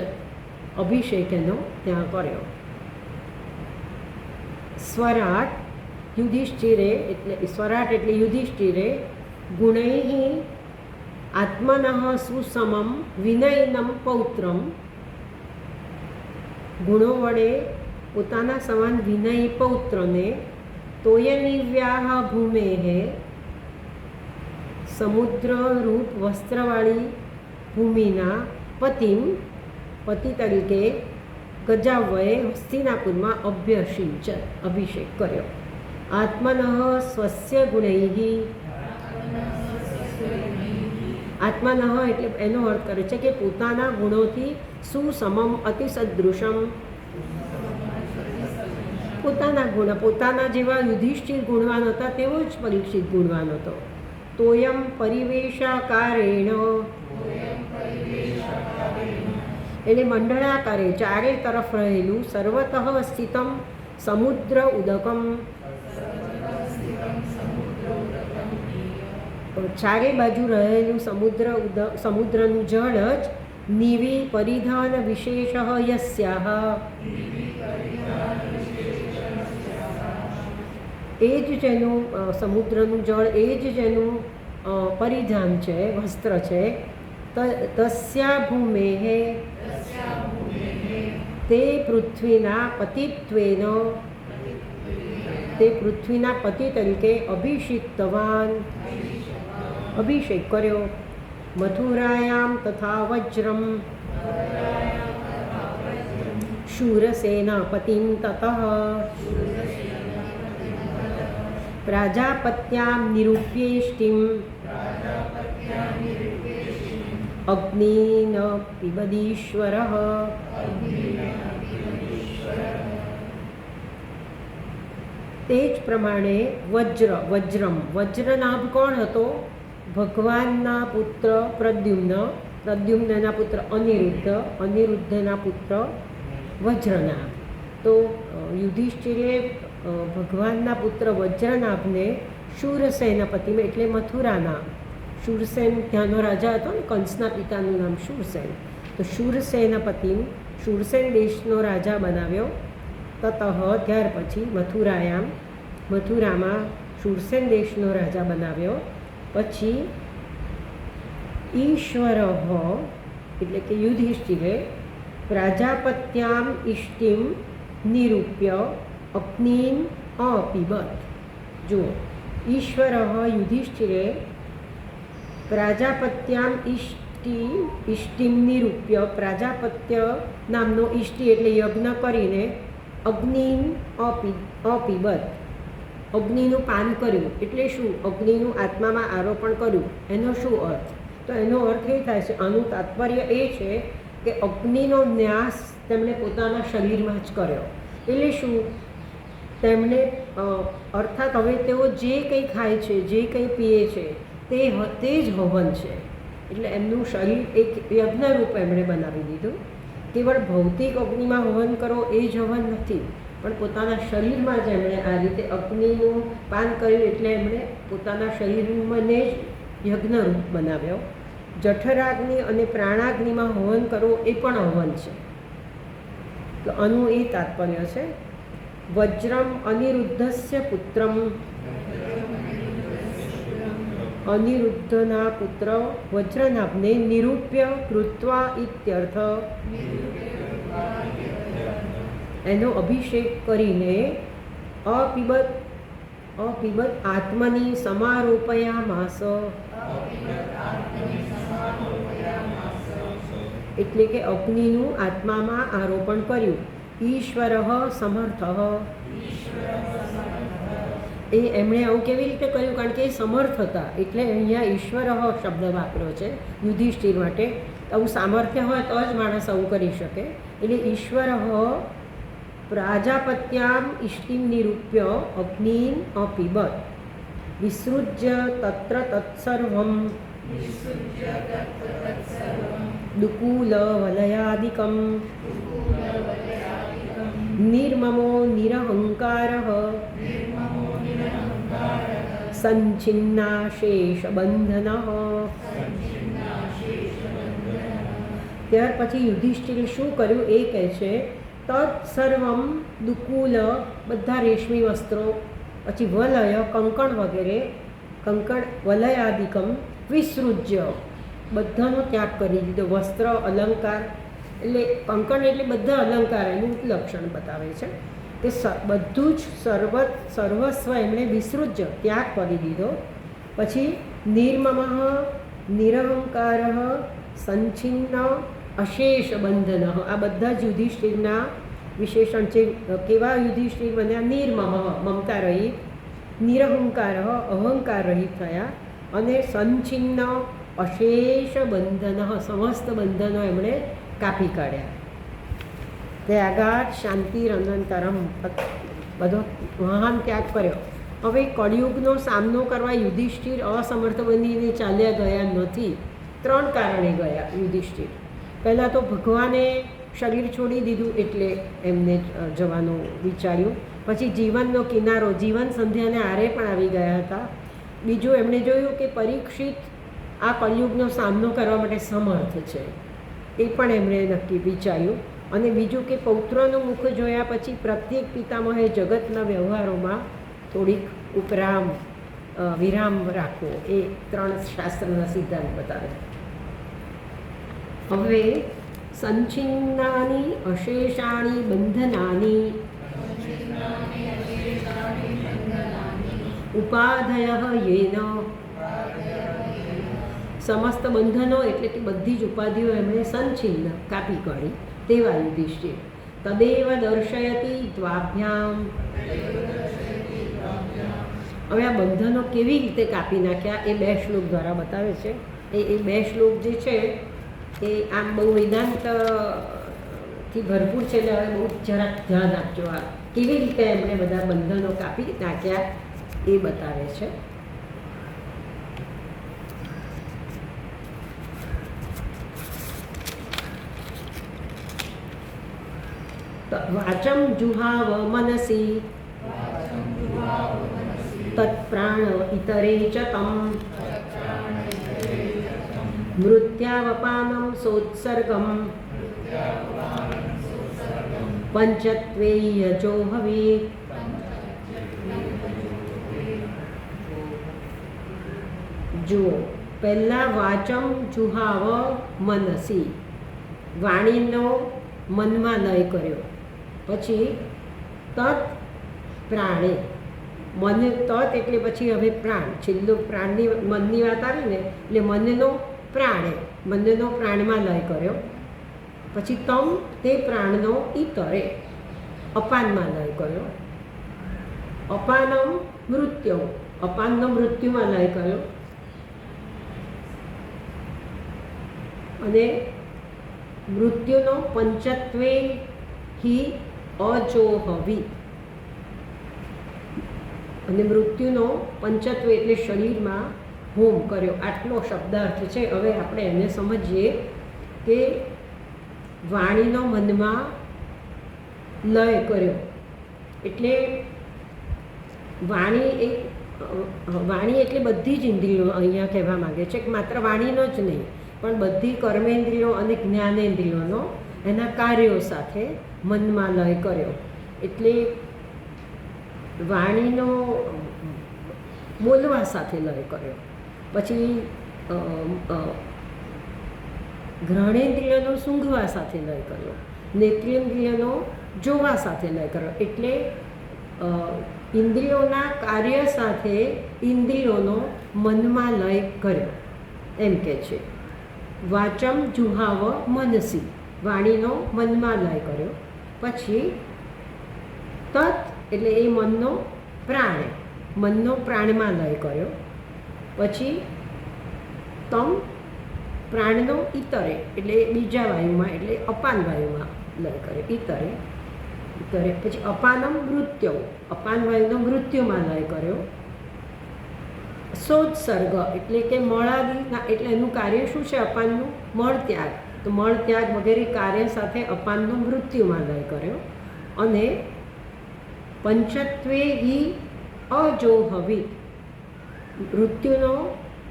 અભિષેક એનો ત્યાં કર્યો. સ્વરાટ યુધિષ્ઠિરે એટલે સ્વરાટ એટલે યુધિષ્ઠિરે ગુણૈઃ આત્મનઃ સુસમમ વિનયનમ પૌત્રમ, ગુણો વડે પોતાના સમાન વિનય પૌત્રને તોયનિવ્યાહ ભૂમેઃ સમુદ્ર રૂપ વસ્ત્રવાળી ભૂમિના પતિમ, પતિ તરીકે ગજાવયે હસ્તિનાપુરમાં અભ્યસિંચત અભિષેક કર્યો. આત્મનઃ સ્વસ્ય ગુણૈઃ, આત્મનઃ એટલે એનો અર્થ કરે છે કે પોતાના ગુણોથી સુસમમ અતિ સદૃશમ, પોતાના ગુણ, પોતાના જેવા યુધિષ્ઠિર ગુણવાન હતા તેવો જ પરીક્ષિત ગુણવાન હતો. તોયમ પરિવેશાકારેણ એટલે મંડળાકારે ચારે તરફ રહેલું સર્વતઃ સ્થિતમ સમુદ્ર ઉદકમ, ચારે બાજુ રહેલું સમુદ્રનું જળ જ નિવિ પરિધાન વિશેષ યસ્યાહ, એ જ જેનું સમુદ્રનું જળ, એ જ જેનું પરિધાન છે, વસ્ત્ર છે. તસ્યા ભૂમેઃ તે પૃથ્વીના પતિત્વેન, તે પૃથ્વીના પતિ તરીકે અભિષિક્તવાન, અભિષેક કર્યો. મથુરાયામ તથા વજ્રમ શૂરસેનાપતિમ તતઃ પ્રાજાપત્યામ નિરૂપ્યેષ્ટિમ અગ્નિન પિબદીશ્વરઃ. તે જ પ્રમાણે વજ્રનાભ કોણ હતો? ભગવાનના પુત્ર પ્રદ્યુમ્ન, પ્રદ્યુમ્નના પુત્ર અનિરુદ્ધ, અનિરુદ્ધના પુત્ર વજ્રનાભ. તો યુધિષ્ઠિરે ભગવાનના પુત્ર વજ્રનાભને શૂરસેનપતિમાં એટલે મથુરાના, શૂરસેન ત્યાંનો રાજા હતો ને, કંસના પિતાનું નામ શૂરસેન, તો શૂરસેનપતિમ શૂરસેન દેશનો રાજા બનાવ્યો. તતઃ ત્યાર પછી મથુરાયામ, મથુરામાં શૂરસેન દેશનો રાજા બનાવ્યો. પછી ઈશ્વર એટલે કે યુધિષ્ઠિરે પ્રાજાપત્યામ ઇષ્ટિમ નિરૂપ્ય અગ્નિન અપિબત. જુઓ, ઈશ્વર યુધિષ્ઠિરે પ્રાજાપત્યામ ઇષ્ટિમ નિરૂપ્ય, પ્રાજાપત્ય નામનો ઇષ્ટિ એટલે યજ્ઞ કરીને અગ્નિન અપિબત, અગ્નિનું પાન કર્યું. એટલે શું? અગ્નિનું આત્મામાં આરોપણ કર્યું. એનો શું અર્થ? તો એનો અર્થ એ થાય છે, આનું તાત્પર્ય એ છે કે અગ્નિનો ન્યાસ તેમણે પોતાના શરીરમાં જ કર્યો. એટલે શું? તેમણે અર્થાત હવે તેઓ જે કંઈ ખાય છે, જે કંઈ પીએ છે, તે જ હવન છે. એટલે એમનું શરીર એક યજ્ઞરૂપ એમણે બનાવી દીધું. કેવળ ભૌતિક અગ્નિમાં હવન કરો એ જ હવન નથી, પણ પોતાના શરીરમાં જ એમણે આ રીતે અગ્નિનું પાન કર્યું, એટલે એમણે પોતાના શરીરને જ યજ્ઞરૂપ બનાવ્યો. જઠરાગ્નિ અને પ્રાણાગ્નિમાં હવન કરવું એ પણ હવન છે. તો આનું એ તાત્પર્ય છે. વજ્રમ અનિરુદ્ધસ્ય પુત્રમ, અનિરુદ્ધના પુત્ર વજ્રનાભને નિરૂપ્ય કૃત્વા ઇત્યર્થ. એનો અભિષેક કરીને અપિબત આત્મની સમારોપયામાસ, એટલે કે અગ્નિનું આત્મામાં આરોપણ કર્યું. ઈશ્વર સમર્થ, એ એમણે આવું કેવી રીતે કર્યું? કારણ કે એ સમર્થ હતા, એટલે અહીંયા ઈશ્વર શબ્દ વાપર્યો છે યુધિષ્ઠિર માટે. આવું સામર્થ્ય હોય તો જ માણસ આવું કરી શકે. એટલે ઈશ્વર પ્રાજાપત્યામ ઇષ્ટિમ નિરૂપ્ય અગ્નિમ અપિબત વિસૃજ્ય તત્ર તત્સર્વમ દુકૂલ વલયાદિકમ નિર્મમો નિરહંકારઃ સંચિન્નાશેષબંધનઃ. ત્યાર પછી યુધિષ્ઠિરે શું કર્યું એ કહે છે. તત્સર્વમ દુકૂલ, બધા રેશમી વસ્ત્રો, પછી વલય કંકણ વગેરે, કંકણ વલયાદિકમ વિસૃજ્ય, બધાનો ત્યાગ કરી દીધો. વસ્ત્ર અલંકાર, એટલે કંકણ એટલે બધા અલંકાર એનું લક્ષણ બતાવે છે. તે બધું જ સર્વસ્વ એમણે વિસૃજ્ય ત્યાગ કરી દીધો. પછી નિર્મમઃ નિરહંકાર સંચિન્ન અશેષ બંધન, આ બધા જ યુધિષ્ઠિરના વિશેષણ છે. કેવા યુધિષ્ઠિર બન્યા? નિર્મમ, મમતા રહિત, નિરહંકાર અહંકાર રહિત થયા, અને સંચિન્ન અશેષ બંધન, સમસ્ત બંધનો એમણે કાપી કાઢ્યા. ત્યાગાત શાંતિ અનંતરમ, બધો મહાન ત્યાગ કર્યો. હવે કળિયુગનો સામનો કરવા યુધિષ્ઠિર અસમર્થ બનીને ચાલ્યા ગયા નથી. 3 કારણે ગયા યુધિષ્ઠિર. પહેલાં તો ભગવાને શરીર છોડી દીધું એટલે એમને જવાનું વિચાર્યું. પછી જીવનનો કિનારો, જીવન સંધ્યાને આરે પણ આવી ગયા હતા. બીજું એમણે જોયું કે પરીક્ષિત આ કળિયુગનો સામનો કરવા માટે સમર્થ છે, એ પણ એમણે નક્કી વિચાર્યું. અને બીજું કે પૌત્રનું મુખ જોયા પછી પ્રત્યેક પિતામહે જગતના વ્યવહારોમાં થોડીક વિરામ રાખવો, એ 3 શાસ્ત્રના સિદ્ધાંત બતાવે. હવે સંચિન્નાની અશેષાણી બંધનાની ઉપાધય યેન, સમસ્ત બંધનો એટલે કે બધી જ ઉપાધિઓ એમણે સંચિન્ન કાપી કાઢી. તેવા યુધિષ્ઠિર તદેવ દર્શયતી દ્વાભ્યામ. હવે આ બંધનો કેવી રીતે કાપી નાખ્યા એ 2 શ્લોક દ્વારા બતાવે છે. એ 2 શ્લોક જે છે એ આમ બહુ વેદાંતથી ભરપૂર છે, એટલે હવે બહુ જરાક ધ્યાન આપજો. આ કેવી રીતે એમણે બધા બંધનો કાપી નાખ્યા એ બતાવે છે. વાચમ જુહાવ મનસી તત્પ્રાણ ઇતરે ચ તમ મૃત્યાવપાનમ સોત્સર્ગમ પંચત્વેય જોહવે. જુઓ, પહેલાં વાચમ જુહાવ મનસી, વાણીનો મનમાં લય કર્યો. પછી તત પ્રાણે, મન તત એટલે પછી હવે પ્રાણ, છેલ્લું પ્રાણની મનની વાત આવી ને, એટલે મનનો પ્રાણમાં લય કર્યો. પછી તમ, તે પ્રાણનો ઇતરે, અપાનમાં લય કર્યો. અપાનમ મૃત્યુ, અપાનનો મૃત્યુમાં લય કર્યો. અને મૃત્યુનો પંચત્વે હિ અજોહવી, અને મૃત્યુનો પંચત્વ એટલે શરીરમાં હોમ કર્યો, આટલો શબ્દાર્થ છે. હવે આપણે એને સમજીએ કે વાણીનો મનમાં લય કર્યો એટલે વાણી એટલે બધી જ ઇન્દ્રિયો અહીંયા કહેવા માગે છે કે માત્ર વાણીનો જ નહીં પણ બધી કર્મેન્દ્રિયો અને જ્ઞાનેન્દ્રિયોનો એના કાર્યો સાથે મનમાં લય કર્યો. એટલે વાણીનો બોલવા સાથે લય કર્યો, પછી ઘ્રાણેન્દ્રિયનો સૂંઘવા સાથે લય કર્યો, નેત્રેન્દ્રિયનો જોવા સાથે લય કર્યો. એટલે ઇન્દ્રિયોના કાર્ય સાથે ઇન્દ્રિયોનો મનમાં લય કર્યો એમ કે છે. વાચમ જુહાવ મનસી, વાણીનો મનમાં લય કર્યો. પછી તત એટલે એ મનનો પ્રાણ, મનનો પ્રાણમાં લય કર્યો. પછી તમ પ્રાણનો ઇતરે એટલે બીજા વાયુમાં એટલે અપાન વાયુમાં લય કર્યો, ઇતરે. પછી અપાનમ મૃત્યુ, અપાન વાયુનો મૃત્યુમાં લય કર્યો. સોત્સર્ગ એટલે કે મળાદી, એટલે એનું કાર્ય શું છે અપાનનું? મળ ત્યાગ. તો મળ ત્યાગ વગેરે કાર્ય સાથે અપાનનો મૃત્યુમાં લય કર્યો. અને પંચત્વે હિ અજોહવી, મૃત્યુનો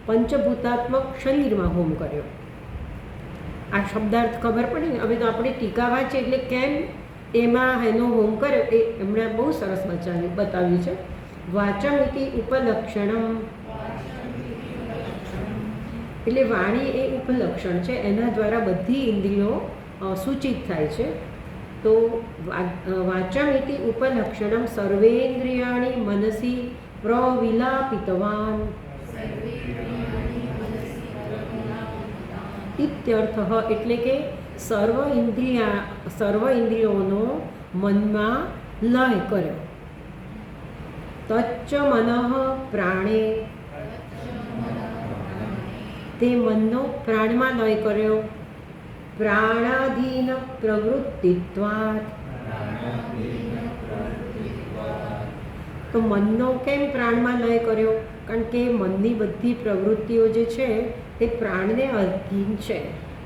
પંચભૂતાત્મક શરીરમાં હોમ કર્યો. આ શબ્દાર્થ ખબર પડી ને? હવે તો આપણે ટીકા વાંચીએ એટલે કેમ એમાં એનો હોમ કર્યો એ એમણે બહુ સરસ બતાવ્યું છે. વાચમ ઇતિ ઉપલક્ષણમ, એટલે વાણી એ ઉપલક્ષણ છે, એના દ્વારા બધી ઇન્દ્રિયો સૂચિત થાય છે. તો વાચમ ઇતિ ઉપલક્ષણમ સર્વેન્દ્રિયાણી મનસી પ્રવિલાપિતવાન ઇત્યર્થ. એટલે કે સર્વ ઇન્દ્રિયોનો મનમાં લય કર્યો. તચ્ચ મનઃ પ્રાણે, તે મનનો પ્રાણમાં લય કર્યો. પ્રાણાધીન પ્રવૃત્તિત્વાત, તો મનનો કેમ પ્રાણમાં લય કર્યો? કારણ કે મનની બધી પ્રવૃત્તિઓ જે છે તે પ્રાણને અધીન છે.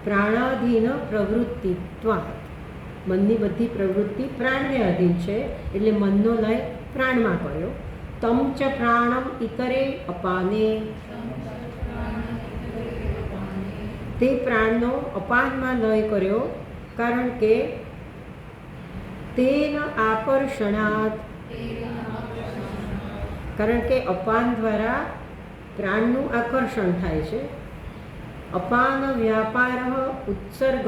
પ્રાણાધીન પ્રવૃત્તિત્વાત, મનની બધી પ્રવૃત્તિ પ્રાણને અધીન છે એટલે મનનો લય પ્રાણમાં કર્યો. તમ ચ પ્રાણમ ઇતરે અપાને, તે પ્રાણનો અપાનમાં લય કર્યો. કારણ કે તેન આકર્ષણાત, કારણ કે અપાન દ્વારા પ્રાણનું આકર્ષણ થાય છે. અપાન વ્યાપાર ઉત્સર્ગ,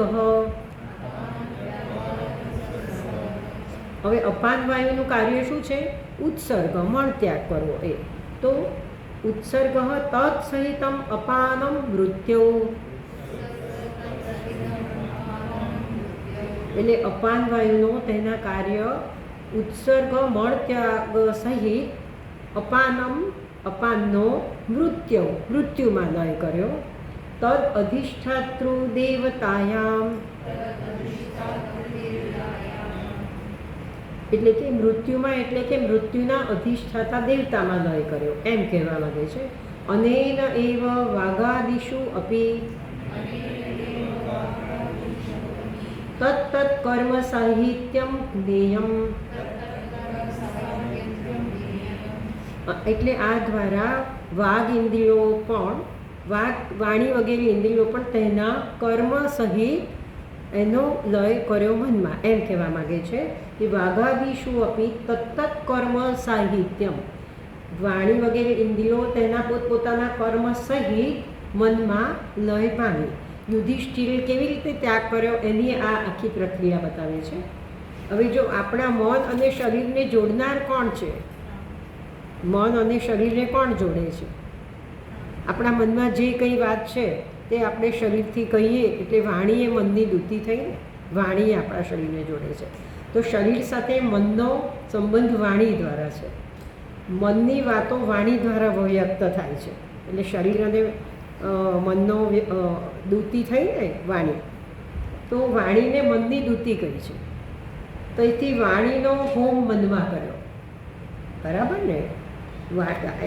હવે અપાન વાયુનું કાર્ય શું છે? ઉત્સર્ગ, મળ ત્યાગ કરવો. એ તો ઉત્સર્ગ તત્સહિતમ અપાનમ મૃત્યુ, એટલે અપાન વાયુનો તેના કાર્ય ઉત્સર્ગ મળ ત્યાગ સહિત અપાનનો મૃત્યુમાં લય કર્યો. તદ અધિષ્ઠાતૃ દેવતાયામ, એટલે કે મૃત્યુમાં એટલે કે મૃત્યુના અધિષ્ઠાતા દેવતામાં લય કર્યો એમ કહેવા માંગે છે. અનેન એવ વાગાદિષુ અપી તત્તત્ કર્મ સાહિત્યમ જ્ઞેયમ, એટલે આ દ્વારા વાગ ઇન્દ્રિયો પણ વાણી વગેરે ઇન્દ્રિયો પણ તેના કર્મ સહિત એનો લય કર્યો મનમાં એમ કહેવા માગે છે કે વાઘાદિષુ અપી તત્તત્ કર્મ સાહિત્યમ, વાણી વગેરે ઇન્દ્રિયો તેના પોતપોતાના કર્મ સહિત મનમાં લય પામી. યુધિષ્ઠિરે કેવી રીતે ત્યાગ કર્યો એની આ આખી પ્રક્રિયા બતાવે છે. હવે જો આપણા મન અને શરીરને જોડનાર કોણ છે? મન અને શરીરને કોણ જોડે છે? આપણા મનમાં જે કંઈ વાત છે તે આપણે શરીરથી કહીએ એટલે વાણી એ મનની દૂતી થઈ, વાણી આપણા શરીરને જોડે છે. તો શરીર સાથે મનનો સંબંધ વાણી દ્વારા છે. મનની વાતો વાણી દ્વારા વ્યક્ત થાય છે. એટલે શરીર અને મનનો દૂતી થઈ ને વાણી. તો વાણીને મનની દૂતી કહી છે. તો એથી વાણીનો હોમ મનમાં કર્યો, બરાબર ને?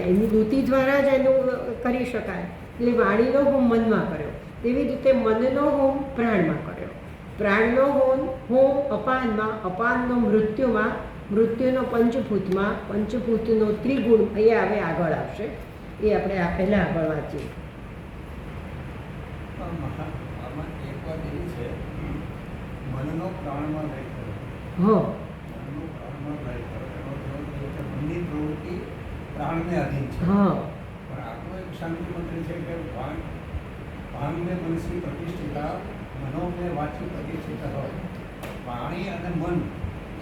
એની દૂતી દ્વારા જ એનું કરી શકાય. એટલે વાણીનો હોમ મનમાં કર્યો. તેવી રીતે મનનો હોમ પ્રાણમાં કર્યો. પ્રાણનો હોમ અપાનમાં, અપાનનો મૃત્યુમાં, મૃત્યુનો પંચભૂતમાં, પંચભૂતનો ત્રિગુણ. અહીંયા હવે આગળ આવશે, એ આપણે આ પહેલાં આગળ વાંચીએ. આમાં એક વાત એવી છે, મનનો પ્રાણમાં લઈ કરો. હા, મનનો પ્રાણમાં લઈ કરો એનો મનની પ્રવૃત્તિ પ્રાણને આધીન છે. હા, પણ આપણો એક શાંતિ મંત્ર છે કે ભાંગને મનસી પ્રતિષ્ઠિતા, મનોને વાચી પ્રતિષ્ઠિતા હોય. વાણી અને મન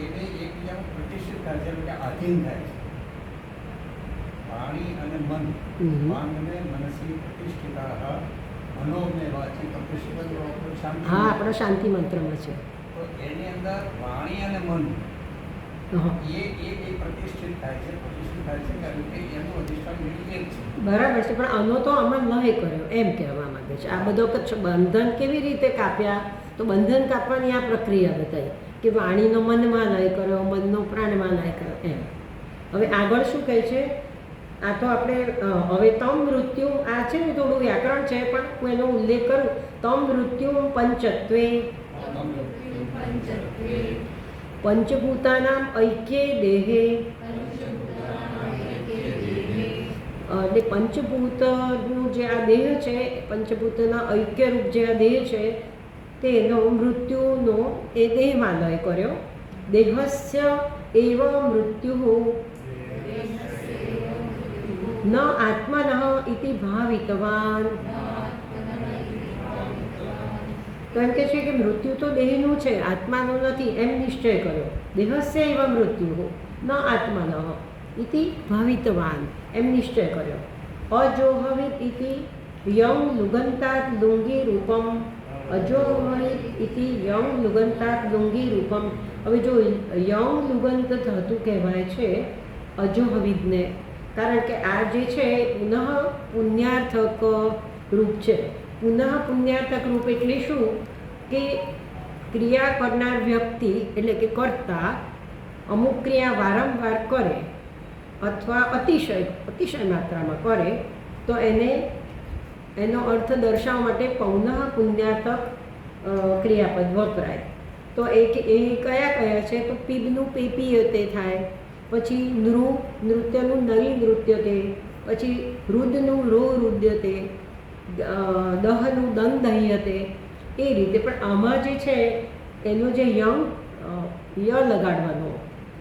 એ બે એકબીજામાં પ્રતિષ્ઠિત થાય છે, એટલે કે આધીન થાય છે. વાણી અને મન ભાંગને મનસી પ્રતિષ્ઠિતા, મનોને વાચી પ્રતિષ્ઠિતા આપણો શાંતિ. હા, આપણો શાંતિ મંત્રમાં છે. તો એની અંદર વાણી અને મન એ બે પ્રતિષ્ઠિત થાય છે, કારણ કે એનું અધિષ્ઠાન એક છે. બરાબર છે, પણ આનો તો આમાં લય કર્યો એમ કહેવા માંગે છે. આ બધો બંધન કેવી રીતે કાપ્યા? તો બંધન કાપવાની આ પ્રક્રિયા બતાવી કે વાણીનો મનમાં લય કર્યો, મનનો પ્રાણમાં લય કર્યો એમ. હવે આગળ શું કહે છે? આ તો આપણે હવે તમ મૃત્યુ, આ છે ને થોડું વ્યાકરણ છે, પણ હું એનો ઉલ્લેખ કરું. તમ મૃત્યુ પંચત્વે પંચભૂતાનામ ઐક્યે દેહે. એટલે પંચભૂતનું જે આ દેહ છે, પંચભૂતના ઐક્યરૂપ જે આ દેહ છે, તેનો મૃત્યુનો એ દેહમાં લય કર્યો. દેહસ્ય એવ મૃત્યુ ન આત્મનઃ ઇતિ ભાવિતવાન. તો એમ કે છે કે મૃત્યુ તો દેહનું છે, આત્માનું નથી એમ નિશ્ચય કર્યો. દેહસ્ય એવ મૃત્યુ ન આત્મનઃ ઇતિ ભાવિતવાન એમ નિશ્ચય કર્યો. અજોહવિત ઇતિ યૌ લુગંતાત લુંગી રૂપમ. અજોહવિત ઇતિ યૌ લુગંતાત લુંગી રૂપમ. હવે જો યૌ લુગંત ધાતુ કહેવાય છે અજોહવિદને, કારણ કે આ જે છે પુનઃ પુણ્યાર્થક રૂપ છે. પુનઃ પુણ્યાર્થક રૂપ એટલે શું? કે ક્રિયા કરનાર વ્યક્તિ એટલે કે કર્તા અમુક ક્રિયા વારંવાર કરે અથવા અતિશય માત્રામાં કરે તો એનો અર્થ દર્શાવવા માટે પૌનઃ પુણ્યાર્થક ક્રિયાપદ વપરાય. તો એ કયા કયા છે? તો પીબનું પેપીયતે થાય, પછી નૃત્યનું નરી નૃત્યતે, પછી રુદનું રો રુદ્યતે, દહનું દંદહ્યતે. એ રીતે પણ આમાં જે છે એનો જે ય લગાડવાનો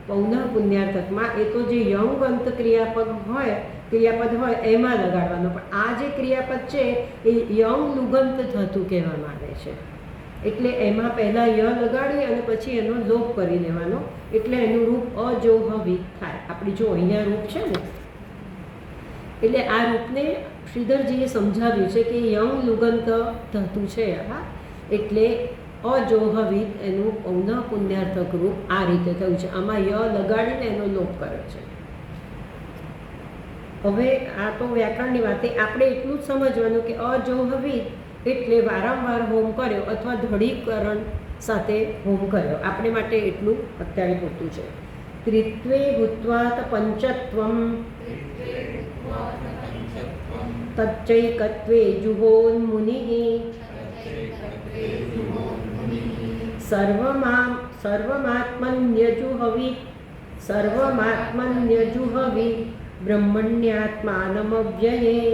પૌનઃ પુણ્યાર્થકમાં, એ તો જે યંગ ક્રિયાપદ હોય એમાં લગાડવાનો. પણ આ જે ક્રિયાપદ છે એ યંગ લુગંત થતું કહેવામાં આવે છે. એટલે એમાં પહેલાં ય લગાડી અને પછી એનો લોપ કરી દેવાનો, એટલે એનું રૂપ અજોહવિત થાય. આપણી જો અહીંયા રૂપ છે ને, એટલે આ રૂપને શ્રીધરજીએ સમજાવ્યું છે કે યંગ લુગંત ધાતુ છે. હા, એટલે અજોહવિત એનું પૌનઃ પુણ્યાર્થક રૂપ આ રીતે થયું છે. આમાં ય લગાડીને એનો લોપ કર્યો છે. હવે આ તો વ્યાકરણની વાત. આપણે એટલું જ સમજવાનું કે અજોહવિત એટલે વારંવાર હોમ કર્યો અથવા દૃઢીકરણ સાથે હોમ કર્યો. આપણે માટે એટલું અત્યારે પૂરતું છે. ત્રિત્વે ભૂત્વાત પંચત્વમ તચ્ચૈકત્વે જુહોન મુનિઃ સર્વમાત્મન્યજુહવિ બ્રહ્મણ્યાત્માનમવ્યયે.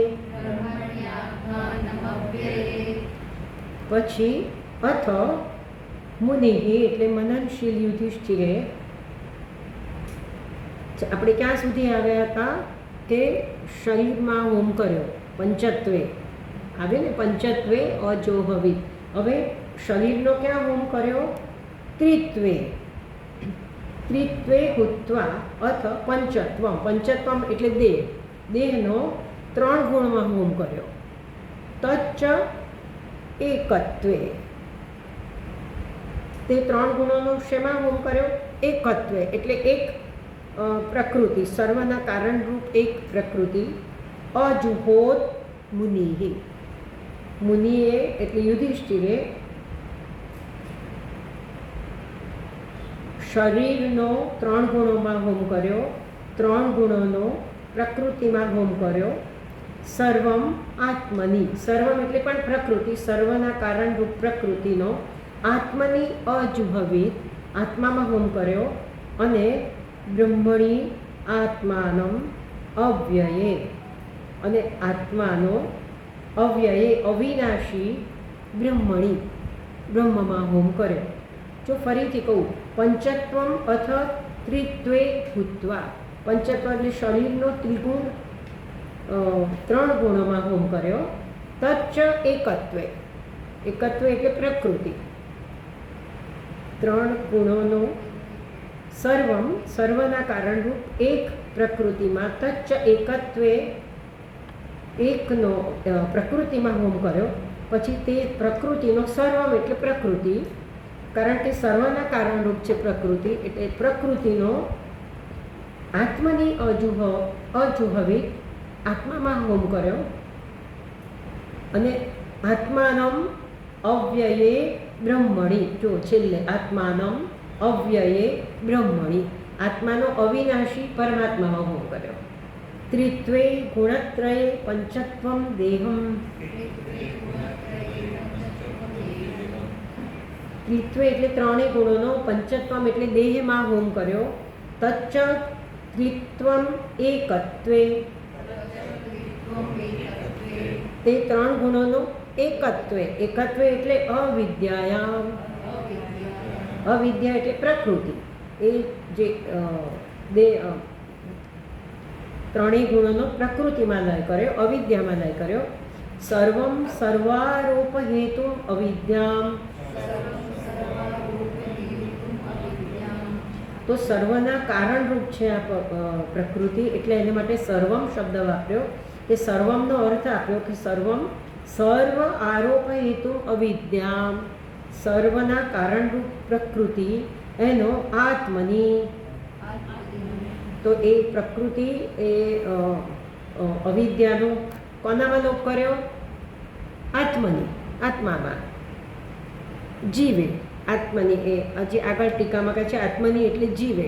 પછી અથ મુનિઃ એટલે મનનશીલ યુધિષ્ઠિરે. આપણે ક્યાં સુધી આવ્યા હતા? કે શરીરમાં હોમ કર્યો, પંચત્વે આવે ને, પંચત્વે અજોહવિત. હવે શરીરનો ક્યાં હોમ કર્યો? ત્રિત્વે હૂત્વા અથ પંચત્વમ. પંચત્વમ એટલે દેહનો 3 ગુણમાં હોમ કર્યો. તચ્ચ એકત્વે, તે 3 ગુણોનો શેમાં હોમ કર્યો? એકત્વે એટલે એક પ્રકૃતિ, સર્વના કારણરૂપ એક પ્રકૃતિ. અજુહોત મુનિઃ, મુનિએ એટલે યુધિષ્ઠિરે શરીરનો 3 ગુણોમાં હોમ કર્યો, 3 ગુણોનો પ્રકૃતિમાં હોમ કર્યો. સર્વમ આત્મની, સર્વમ એટલે પણ પ્રકૃતિ, સર્વના કારણરૂપ પ્રકૃતિનો આત્મની અજુહવિત, આત્મામાં હોમ કર્યો. અને બ્રહ્મણી આત્માનમ અવ્યયે, અને આત્માનો અવ્યયે અવિનાશી બ્રહ્મણી, બ્રહ્મમાં હોમ કર્યો. જો ફરીથી કહું, પંચત્વમ અથ ત્રિત્વે ભૂત્વા, પંચત્વ એટલે શરીરનો ત્રિગુણ 3 ગુણોમાં હોમ કર્યો. તચ્ચ એકત્વે, એકત્વે એટલે પ્રકૃતિ, 3 ગુણોનો સર્વમ, સર્વના કારણરૂપ એક પ્રકૃતિમાં, તચ્ચ એકત્વે એકનો પ્રકૃતિમાં હોમ કર્યો. પછી તે પ્રકૃતિનો સર્વમ એટલે પ્રકૃતિ, કારણ કે સર્વના કારણરૂપ છે પ્રકૃતિ, એટલે પ્રકૃતિનો આત્મની અજુહવિત, આત્મામાં હોમ કર્યો. અને આત્માનમ અવ્યયે બ્રહ્મણી, જો છેલ્લે આત્માનમ અવ્યયે બ્રહ્મણી, આત્માનો અવિનાશી પરમાત્મામાં હોમ કર્યો. ત્રિત્વે ગુણત્રયે પંચત્વમ દેહમ, ત્રિત્વે એટલે 3 ગુણોનો, પંચત્વમ એટલે દેહમાં હોમ કર્યો. તચ્ચ ત્રિત્વમ એકત્વે, તે 3 ગુણોનો એકત્વે, એકત્વે એટલે અવિદ્યાયામ, અવિદ્યા એટલે પ્રકૃતિ, એ જે 3 ગુણોનો પ્રકૃતિમાં લય કર્યો, અવિદ્યામાં લય કર્યો. સર્વમ સર્વારોપ હેતુ અવિદ્યામ, તો સર્વના કારણરૂપ છે આ પ્રકૃતિ, એટલે એને માટે સર્વમ શબ્દ વાપર્યો. એ સર્વમનો અર્થ આપ્યો કે સર્વમ સર્વ આરોપ હેતુ અવિદ્યામ, સર્વના કારણરૂપ પ્રકૃતિ એનો આત્મની, તો એ પ્રકૃતિ એ અવિદ્યાનો કોનામાં લોપ કર્યો? આત્મની, આત્મામાં, જીવે, આત્મની. એ હજી આગળ ટીકામાં કહે છે આત્મની એટલે જીવે.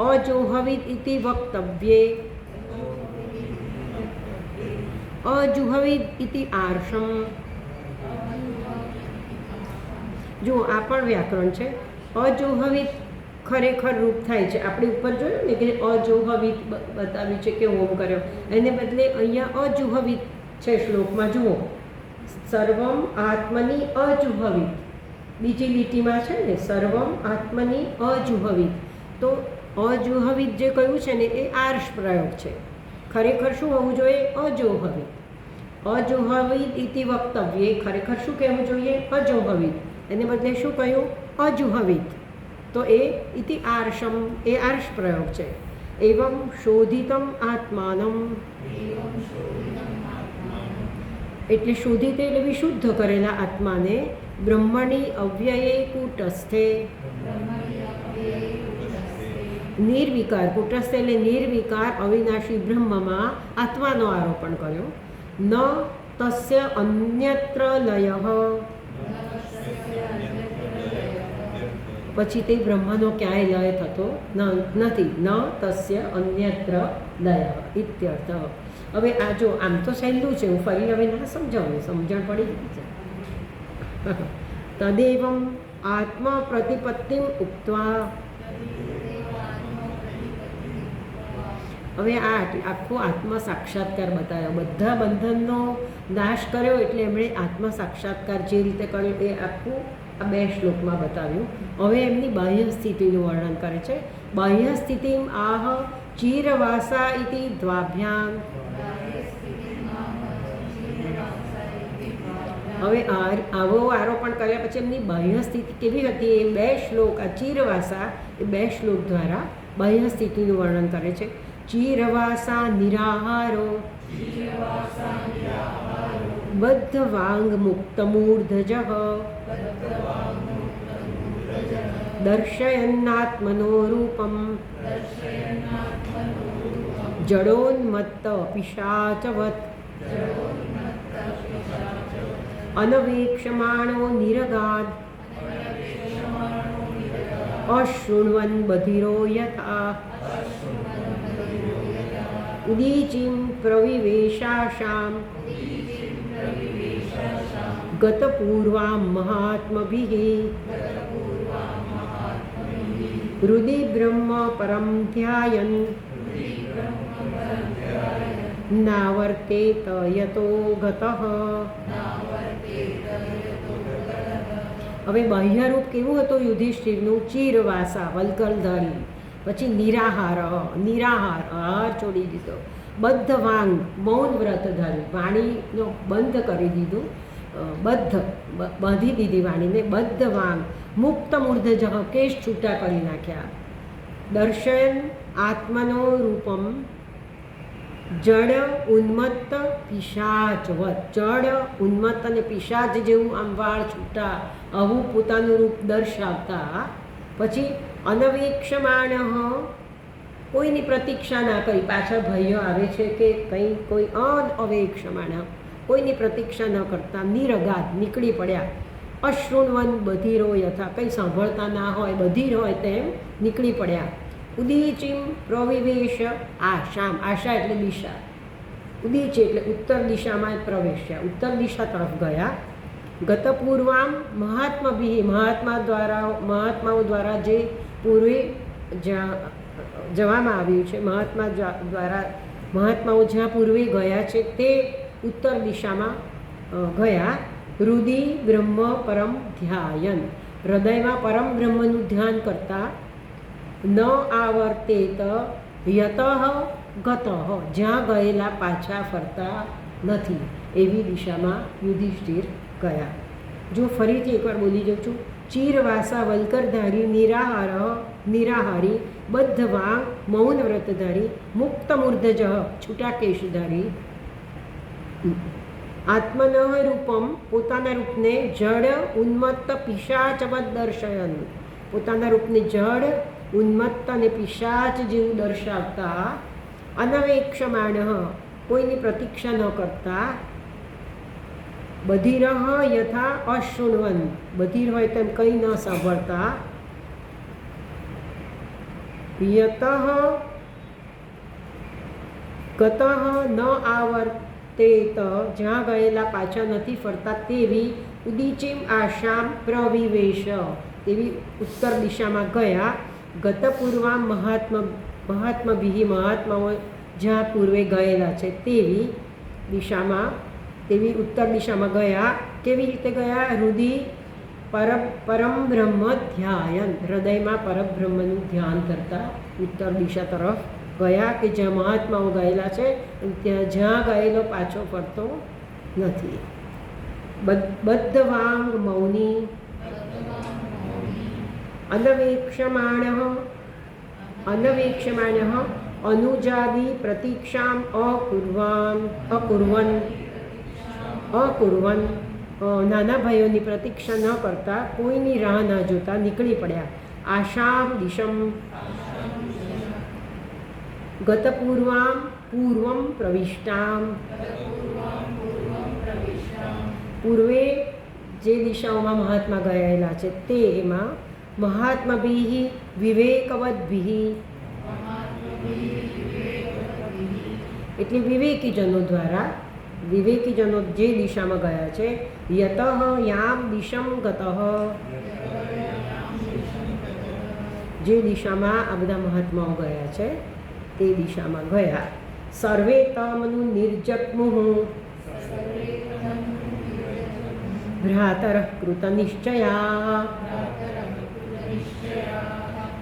અજોહવિત ઇતિ વક્તવ્યે, અજુહવિત ઇતિ આર્ષમ, જો આ પણ વ્યાકરણ છે. અજોહવિત ખરેખર રૂપ થાય છે, આપણે ઉપર જોયું ને કે અજોહવિત બતાવ્યું છે કે હોમ કર્યો, એને બદલે અહીંયા અજુહવિત છે શ્લોકમાં જુઓ. સર્વમ આત્મની અજુહવિત, બીજી લીટીમાં છે ને સર્વમ આત્મની અજુહવિત, તો અજુહવિત જે કહ્યું છે ને એ આર્ષ પ્રયોગ છે. ખરેખર શું હોવું જોઈએ? અજોહવિત. અજોહવિત ઇતિ વક્તવ્ય, ખરેખર શું કહેવું જોઈએ? અજોહવિત. એને બદલે શું કહ્યું? અજુહવિત. તો એ ઇતિ આર્ષમ, એ આર્ષ પ્રયોગ છે. એવં શોધિતમ આત્માનમ, એટલે શોધિત એટલે વિશુદ્ધ કરેલા આત્માને બ્રહ્મણી અવ્યયે કૂટસ્થે, નિર્વિકાર, કૂટસ્થ એટલે નિર્વિકાર અવિનાશી બ્રહ્મમાં આત્માનો આરોપણ કર્યો. ન તસ્ય અન્યત્ર લયઃ, પછી તે બ્રહ્મનો ક્યાંય લય થતો નથી. ન તસ્ય અન્યત્ર લયઃ ઇત્યર્થ. હવે આ જો આમ તો સહેલું છે, હું ફરી હવે ના સમજાવું, સમજણ પડી ગઈ છે. તદેવમ આત્મા પ્રતિપત્તિમ ઉક્ત્વા, હવે આ આખો આત્મ સાક્ષાત્કાર બતાવ્યો, બધા બંધનનો નાશ કર્યો, એટલે એમણે આત્મ સાક્ષાત્કાર જે રીતે કર્યો એ આખું આ 2 શ્લોકમાં બતાવ્યું. હવે એમની બાહ્ય સ્થિતિનું વર્ણન કરે છે. બાહ્ય સ્થિતિ આહ ચીરવાસા ઇતિ દ્વાભ્યામ, હવે આવો આરોપણ કર્યા પછી એમની બાહ્ય સ્થિતિ કેવી હતી એ 2 શ્લોક, આ ચીરવાસા એ 2 શ્લોક દ્વારા બાહ્ય સ્થિતિનું વર્ણન કરે છે. ચીરવાસા નિરાહારો, બદ્ધ વાંગ મુક્ત મૂર્ધજ, દર્શયન્નાત્મનો રૂપમ, જડોન્મત્ત પિશાચવત, અનવેક્ષમાણો નિરગાદ, અશૃण्वन् बधिरो यथा उदीचीं प्रविवेशाशां गतपूर्वां महात्मभिः हृदि ब्रह्म परं ध्यायन् नावर्तेत यतो गतः। હવે બાહ્યરૂપ કેવું હતું યુધિષ્ઠિરનું? ચીરવાસા વલ્કલધારી, પછી નિરાહાર, નિરાહાર આહાર છોડી દીધો, બદ્ધ વાંગ મૌન વ્રતધારી, વાણીનો બંધ કરી દીધું, બાંધી દીધી વાણીને, બદ્ધ વાંગ મુક્ત મૂર્ધજઃ કેશ છૂટા કરી નાખ્યા, દર્શન આત્મનો રૂપમ જડ ઉન્મત્ત પિશાચવત, જડ ઉન્મત્ત અને પિશાચ જેવું આમ વાળ છૂટા આવું પોતાનું રૂપ દર્શાવતા, પછી અનવેક્ષમાણ કોઈની પ્રતીક્ષા ના કરી, પાછળ ભાઈઓ આવે છે કે કંઈ કોઈ અનવેક્ષમાણ કોઈની પ્રતીક્ષા ન કરતા નિરગાદ નીકળી પડ્યા, અશૃण्वन् બધિરો યથા કંઈ સાંભળતા ના હોય બધિર હોય તેમ નીકળી પડ્યા, ઉદીચીમ પ્રવિવેશ આશામ, આશા એટલે દિશા, ઉદીચ એટલે ઉત્તર દિશામાં પ્રવેશ્યા, ઉત્તર દિશા તરફ ગયા, ગતપૂર્વામ મહાત્માભિ મહાત્માઓ દ્વારા જે પૂર્વે જવામાં આવ્યું છે, મહાત્માઓ જ્યાં પૂર્વે ગયા છે તે ઉત્તર દિશામાં ગયા, હૃદિ બ્રહ્મ પરમ ધ્યાયન, હૃદયમાં પરમ બ્રહ્મનું ધ્યાન કરતા, ન આવર્તેત યતઃ ગતઃ, જ્યાં ગયેલા પાછા ફરતા નથી એવી દિશામાં યુધિષ્ઠિર ગયા. જો ફરીથી એકવાર બોલી જાઉં છું, ચીરવાસા વલ્કરધારી, નિરાહારી, બદ્ધ વાંગ મૌન વ્રતધારી, મુક્ત મૂર્ધજઃ છૂટા કેશધારી, આત્મન રૂપમ પોતાના રૂપને જડ ઉન્મત્ત પિશાચવત દર્શયન, પોતાના રૂપને જડ ઉન્મત્ત અને પિશાચ જેવું દર્શાવતા, અનવેક્ષમાણ કોઈની પ્રતીક્ષા ન કરતા, બધિર યથા અશૃण्वन् બધિર હોય તેમ કંઈ ન સાંભળતા, યતઃ ગતઃ ન આવર્તેત જ્યાં ગયેલા પાછા નથી ફરતા તેવી, ઉદીચીમ આશામ પ્રવિવેશ તેવી ઉત્તર દિશામાં ગયા, ગતપૂર્વા મહાત્માભિ મહાત્માઓ જ્યાં પૂર્વે ગયેલા છે તેવી દિશામાં, તેવી ઉત્તર દિશામાં ગયા. કેવી રીતે ગયા? હૃદિ પરમ બ્રહ્મ ધ્યાયન, હૃદયમાં પરબ્રહ્મનું ધ્યાન કરતા ઉત્તર દિશા તરફ ગયા કે જ્યાં મહાત્માઓ ગયેલા છે, ત્યાં જ્યાં ગયેલો પાછો ફરતો નથી. બદ્ધ વાંગ મૌની અનવેક્ષમાણ અનુજાદી પ્રતીક્ષામ અકુર્વન નાના ભાઈઓની પ્રતીક્ષા ન કરતા, કોઈની રાહ ન જોતા નીકળી પડ્યા, આશામ દિશમ ગતપૂર્વામ પૂર્વમ પ્રવિષ્ટામ, પૂર્વે જે દિશાઓમાં મહાત્મા ગયેલા છે તે એમાં, મહાત્માભિ વિવેકવદ્ભિ એટલે વિવેકીજનો દ્વારા, વિવેકીજનો જે દિશામાં ગયા છે, યતઃ યામ દિશમ ગતઃ જે દિશામાં આ બધા મહાત્માઓ ગયા છે તે દિશામાં ગયા, સર્વે તમનું નિર્જગ્મુઃ ભ્રાતરઃ કૃત નિશ્ચયા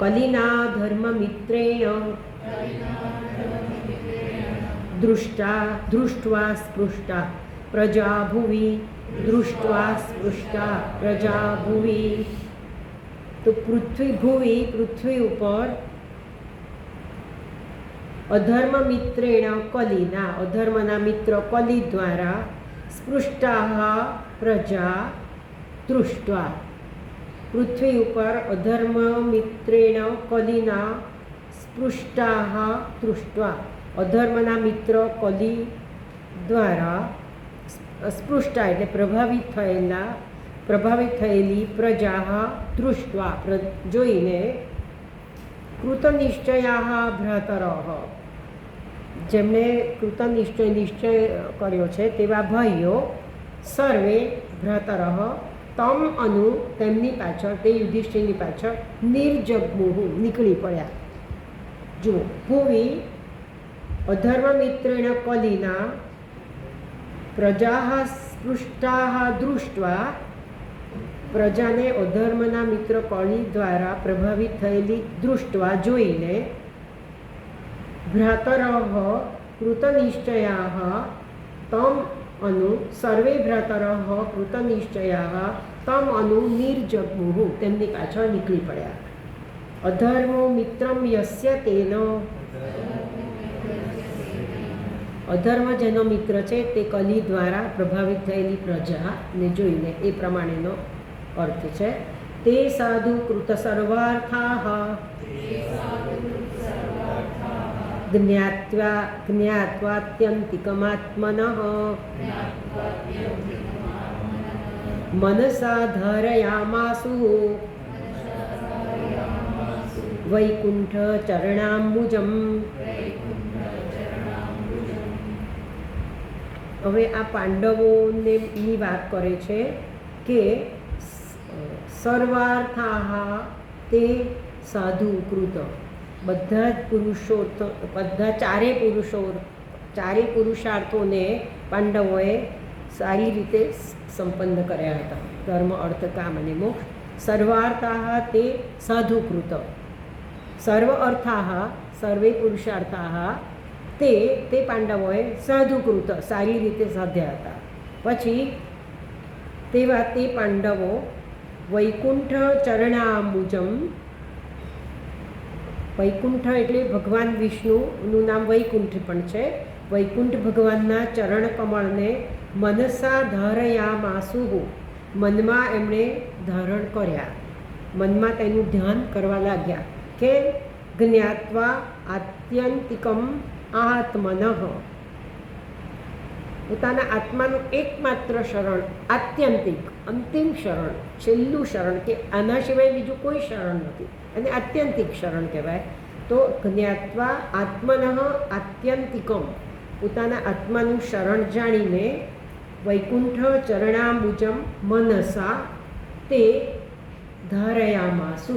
કલિના ધર્મમિત્રેણ દૃષ્ટ્વા સ્પૃષ્ટા પ્રજા ભુવિ, દૃષ્ટ્વા સ્પૃષ્ટા પ્રજા ભુવિ. તો પૃથ્વી ઉપર અધર્મ મિત્રેણ કલિના, અધર્મના મિત્ર કલિ દ્વારા, સ્પૃષ્ટા પ્રજા દૃષ્ટ્વા, પૃથ્વી ઉપર અધર્મ મિત્રેણ કલિના સ્પૃષ્ટા દૃષ્ટ્વા, અધર્મના મિત્ર કલિ દ્વારા સ્પૃષ્ટા એટલે પ્રભાવિત થયેલા પ્રભાવિત થયેલી પ્રજા દૃષ્ટ્વા જોઈને કૃતનિશ્ચયા ભ્રાતરઃ જેમણે નિશ્ચય કર્યો છે તેવા ભાઈઓ સર્વે ભ્રાતરઃ તમ અનુ તેમની પાછળ તે યુધિષ્ઠિરની પાછળ નિર્જગ્મુહુ નીકળી પડ્યા. જુઓ, ભુવિ અધર્મમિત્રેણ કલિના પ્રજા સ્પૃષ્ટા દૃષ્ટ્વા પ્રજાને અધર્મના મિત્ર કળી દ્વારા પ્રભાવિત થયેલી દૃષ્ટ્વા જોઈને ભ્રાતરઃ કૃતનિશ્ચયા તમ અનુ સર્વે ભ્રાતરઃ કૃતનિશ્ચયા તમ અનુ નિર્જગ્મુહુ તેમની પાછળ નીકળી પડ્યા. અધર્મો મિત્રમ યસ્ય તેન અધર્મ જેનો મિત્ર છે તે કલી દ્વારા પ્રભાવિત થયેલી પ્રજાને જોઈને એ પ્રમાણેનો અર્થ છે. તે સાધુ કૃત સર્વાર્થાઃ જ્ઞાત્વાત્યંતિકમાત્મનઃ મનસા ધારયામાસુ વૈકુંઠ ચરણાંબુજમ. હવે આ પાંડવોની વાત કરે છે કે સર્વાર્થાઃ તે સાધુ કૃત બધા ચારે પુરુષાર્થોને પાંડવોએ સારી રીતે સંપન્ન કર્યા હતા. ધર્મ, અર્થ, કામ અને મોક્ષ. સર્વાર્થાઃ તે સાધુકૃત, સર્વ અર્થાઃ સર્વે પુરુષાર્થાઃ તે પાંડવોએ સાધુકૃત સારી રીતે સાધ્યા હતા. પછી તેવા તે પાંડવો વૈકુંઠ ચરણાંબુજમ, વૈકુંઠ એટલે ભગવાન વિષ્ણુનું નામ વૈકુંઠ પણ છે. વૈકુંઠ ભગવાનના ચરણ કમળને મનસા ધારયામાસુહુ મનમાં એમણે ધારણ કર્યા, મનમાં તેનું ધ્યાન કરવા લાગ્યા. કે જ્ઞાત્વા આત્યંતિકમ આત્મનઃ પોતાના આત્માનું એકમાત્ર શરણ, આત્યંતિક અંતિમ શરણ, છેલ્લું શરણ, કે આના સિવાય બીજું કોઈ શરણ નથી અને આત્યંતિક શરણ કહેવાય. તો જ્ઞાત્વા આત્મનઃ આત્યંતિકમ પોતાના આત્માનું શરણ જાણીને વૈકુંઠ ચરણાંબુજમ મનસા તે ધારયામાસુ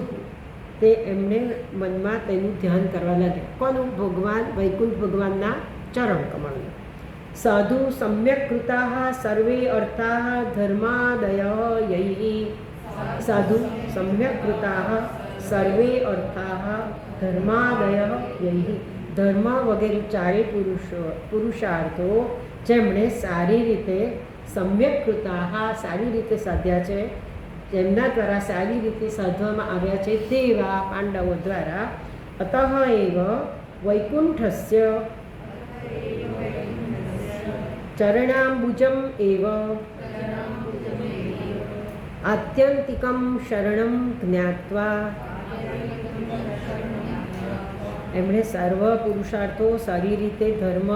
તે એમણે મનમાં તેનું ધ્યાન કરવા લાગ્યા. કોનું? ભગવાન વૈકુંઠ ભગવાનના ચરણ કમળનું. સાધુ સમ્યક કૃતાઃ સર્વે અર્થાઃ ધર્માદયઃ યૈઃ. સાધુ સમ્યક કૃતાઃ સર્વે અર્થાઃ ધર્માદયઃ યૈઃ. ધર્મ વગેરે ચારે પુરુષાર્થો જેમણે સારી રીતે સમ્યક કૃતાઃ સારી રીતે સાધ્યા છે, જેમના દ્વારા સારી રીતે સાધવામાં આવ્યા છે તેવા પાંડવો દ્વારા અતઃ એવ વૈકુંઠસ્ય ચરણાંબુજમ એવ આત્યંતિકમ શરણમ જ્ઞાત્વા એમણે સર્વ પુરુષાર્થો સારી રીતે ધર્મ,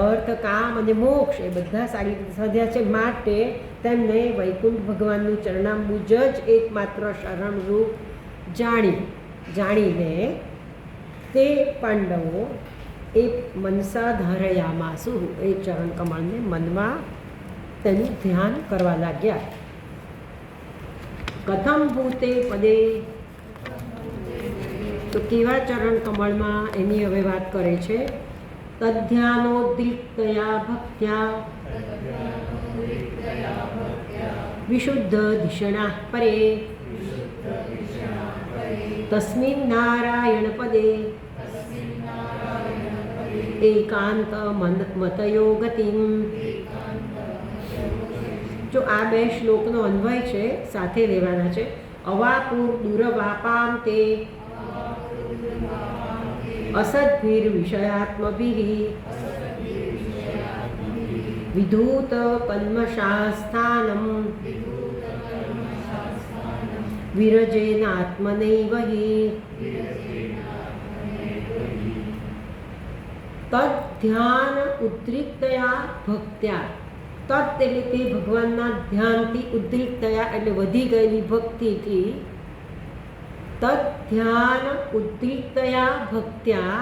અર્થ, કામ અને મોક્ષ એ બધા સારી રીતે સાધ્યા છે માટે તેમને વૈકુંઠ ભગવાનનું ચરણાંબુજ જ એકમાત્ર શરણરૂપ જાણીને તે પાંડવો એ મનસા ધારયામાસુ એ ચરણ કમળને મનમાં તેનું ધ્યાન કરવા લાગ્યા. કથમ ભૂતે પદે તો કેવા ચરણ કમળમાં એની હવે વાત કરે છે. તદ્ધ્યાનોદ્રિક્તયા ભક્ત્યા વિશુદ્ધ ધિષણાઃ પરે તસ્મિન નારાયણ પદે એકાંત મતયો ગતિમ. જો આ બે શ્લોકનો અન્વય છે સાથે લેવાના છે. અવાપુર દુરવાપામ તે અસદ્ભીર વિષયાત્મભિઃ વિધૂત કલ્મષાસ્થાનમ વિરજેનાત્મનૈવ હિ તદ્ધ્યાન ઉદ્રિક્તયા ભક્ત્યા તત એટલે તે ભગવાનના ધ્યાનથી ઉદ્ધૃત થયા એટલે વધી ગયેલી ભક્તિથી, તત ધ્યાન ઉદ્ધૃતયા ભક્ત્યા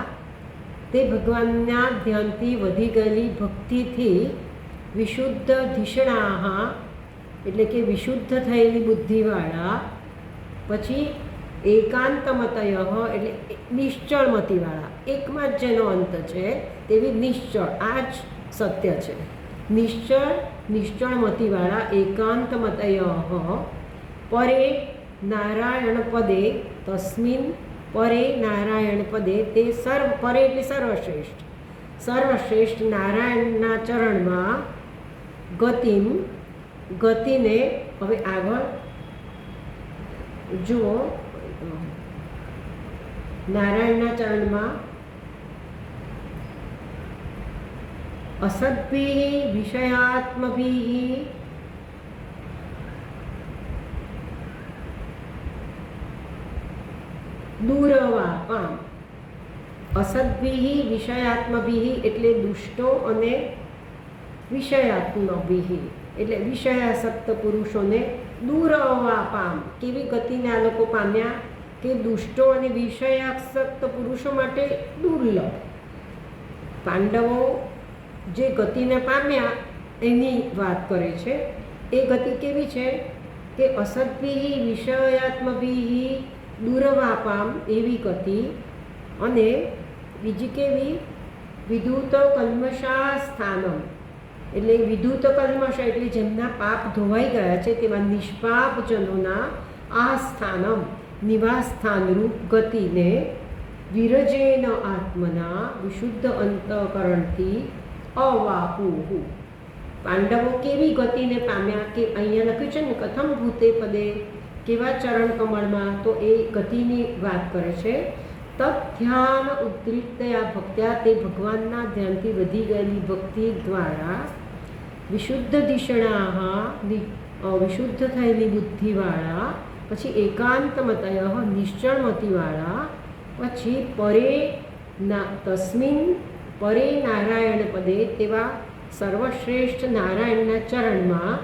તે ભગવાનના ધ્યાનથી વધી ગયેલી ભક્તિથી વિશુદ્ધ ધિષણાહ એટલે કે વિશુદ્ધ થયેલી બુદ્ધિવાળા, પછી એકાંતમતય એટલે નિશ્ચળમતીવાળા, એકમાં જ જેનો અંત છે તેવી નિશ્ચળ, આ જ સત્ય છે. નિશ્ચળમતીવાળા એકાંતમતય પરે નારાયણ પદે તસ્મિન પરે નારાયણ પદે તે પરે એટલે સર્વશ્રેષ્ઠ નારાયણના ચરણમાં ગતિને હવે આગળ જુઓ. નારાયણના ચરણમાં અસદ્ભિઃ વિષયાત્મભિઃ દૂરવાપામ. અસદ્ભિઃ વિષયાત્મભિઃ એટલે દુષ્ટો અને વિષયાત્મભિઃ એટલે વિષયાસક્ત પુરુષોને દૂરવાપામ. કેવી ગતિને આ લોકો પામ્યા કે દુષ્ટો અને વિષયાસક્ત પુરુષો માટે દુર્લભ. પાંડવો જે ગતિને પામ્યા એની વાત કરે છે. એ ગતિ કેવી છે કે અસદ્ભિઃ વિષયાત્મભિઃ દૂરવાપામ એવી ગતિ. અને બીજી કેવી વિધૂત કલ્મષા સ્થાનમ એટલે વિધૂત કલ્મષ એટલે જેમના પાપ ધોવાઈ ગયા છે તેવા નિષ્પાપ જનોના આ સ્થાનમ નિવાસ સ્થાનરૂપ ગતિને વિરજેન આત્મના વિશુદ્ધ અંતઃકરણથી અવાપુહુ. પાંડવો કેવી ગતિને પામ્યા કે અહીંયા લખ્યું છે ને કથમ ભૂતે પદે, કેવા ચરણ કમળમાં, તો એ ગતિની વાત કરે છે. તદ્ધ્યાન ઉદ્ધૃતયા ભક્ત્યા તે ભગવાનના ધ્યાનથી વધી ગયેલી ભક્તિ દ્વારા વિશુદ્ધ ધિષણાહ વિશુદ્ધ થયેલી બુદ્ધિવાળા, પછી એકાંતમતય નિશ્ચળમતીવાળા, પછી તસ્મિન પરે નારાયણ પદે તેવા સર્વશ્રેષ્ઠ નારાયણના ચરણમાં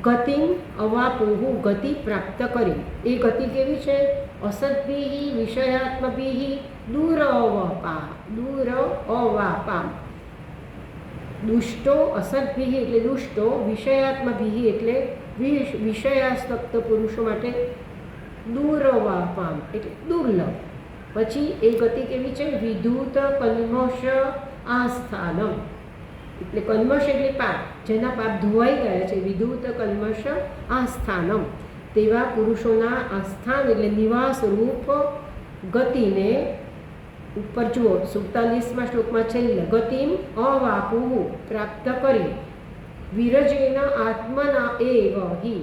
ગતિમ અવાપુહુ ગતિ પ્રાપ્ત કરી. એ ગતિ કેવી છે? અસદ્ભિઃ વિષયાત્મભિઃ દૂરવાપામ. દુષ્ટો અસદ્ભિઃ એટલે દુષ્ટો, વિષયાત્મભિઃ એટલે વિષયાસક્ત પુરુષો માટે દૂરવાપામ એટલે દુર્લભ. પછી એ ગતિ કેવી છે? વિધૂત કલ્મષ આસ્થાનમ એટલે કલ્મષ એટલે પાપ, જેના પાપ ધોવાઈ ગયા છે. વિધૂત કલ્મષ આસ્થાનમ તેવા પુરુષોના આસ્થાન એટલે નિવાસ રૂપ ગતિને ઉપર જુઓ 47મા શ્લોકમાં છેલ્લે ગતિમ અવાપુહુ પ્રાપ્ત કરી વિરજેન આત્મના એવ હિ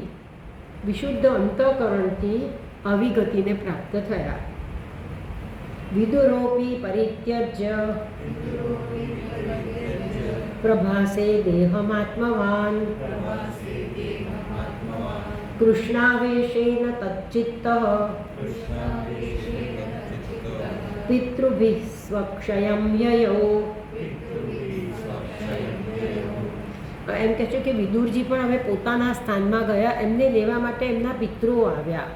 વિશુદ્ધ અંતઃકરણથી આવી ગતિને પ્રાપ્ત થયા. વિદુરોપી પરિત્યજ્ય પ્રભાસે દેહમાત્મવાન કૃષ્ણાવેશેન તચ્ચિત્તઃ પિતૃભિઃ સ્વક્ષયં યયો. એમ કહે છે કે વિદુરજી પણ હવે પોતાના સ્થાનમાં ગયા, એમને લેવા માટે એમના પિતૃઓ આવ્યા.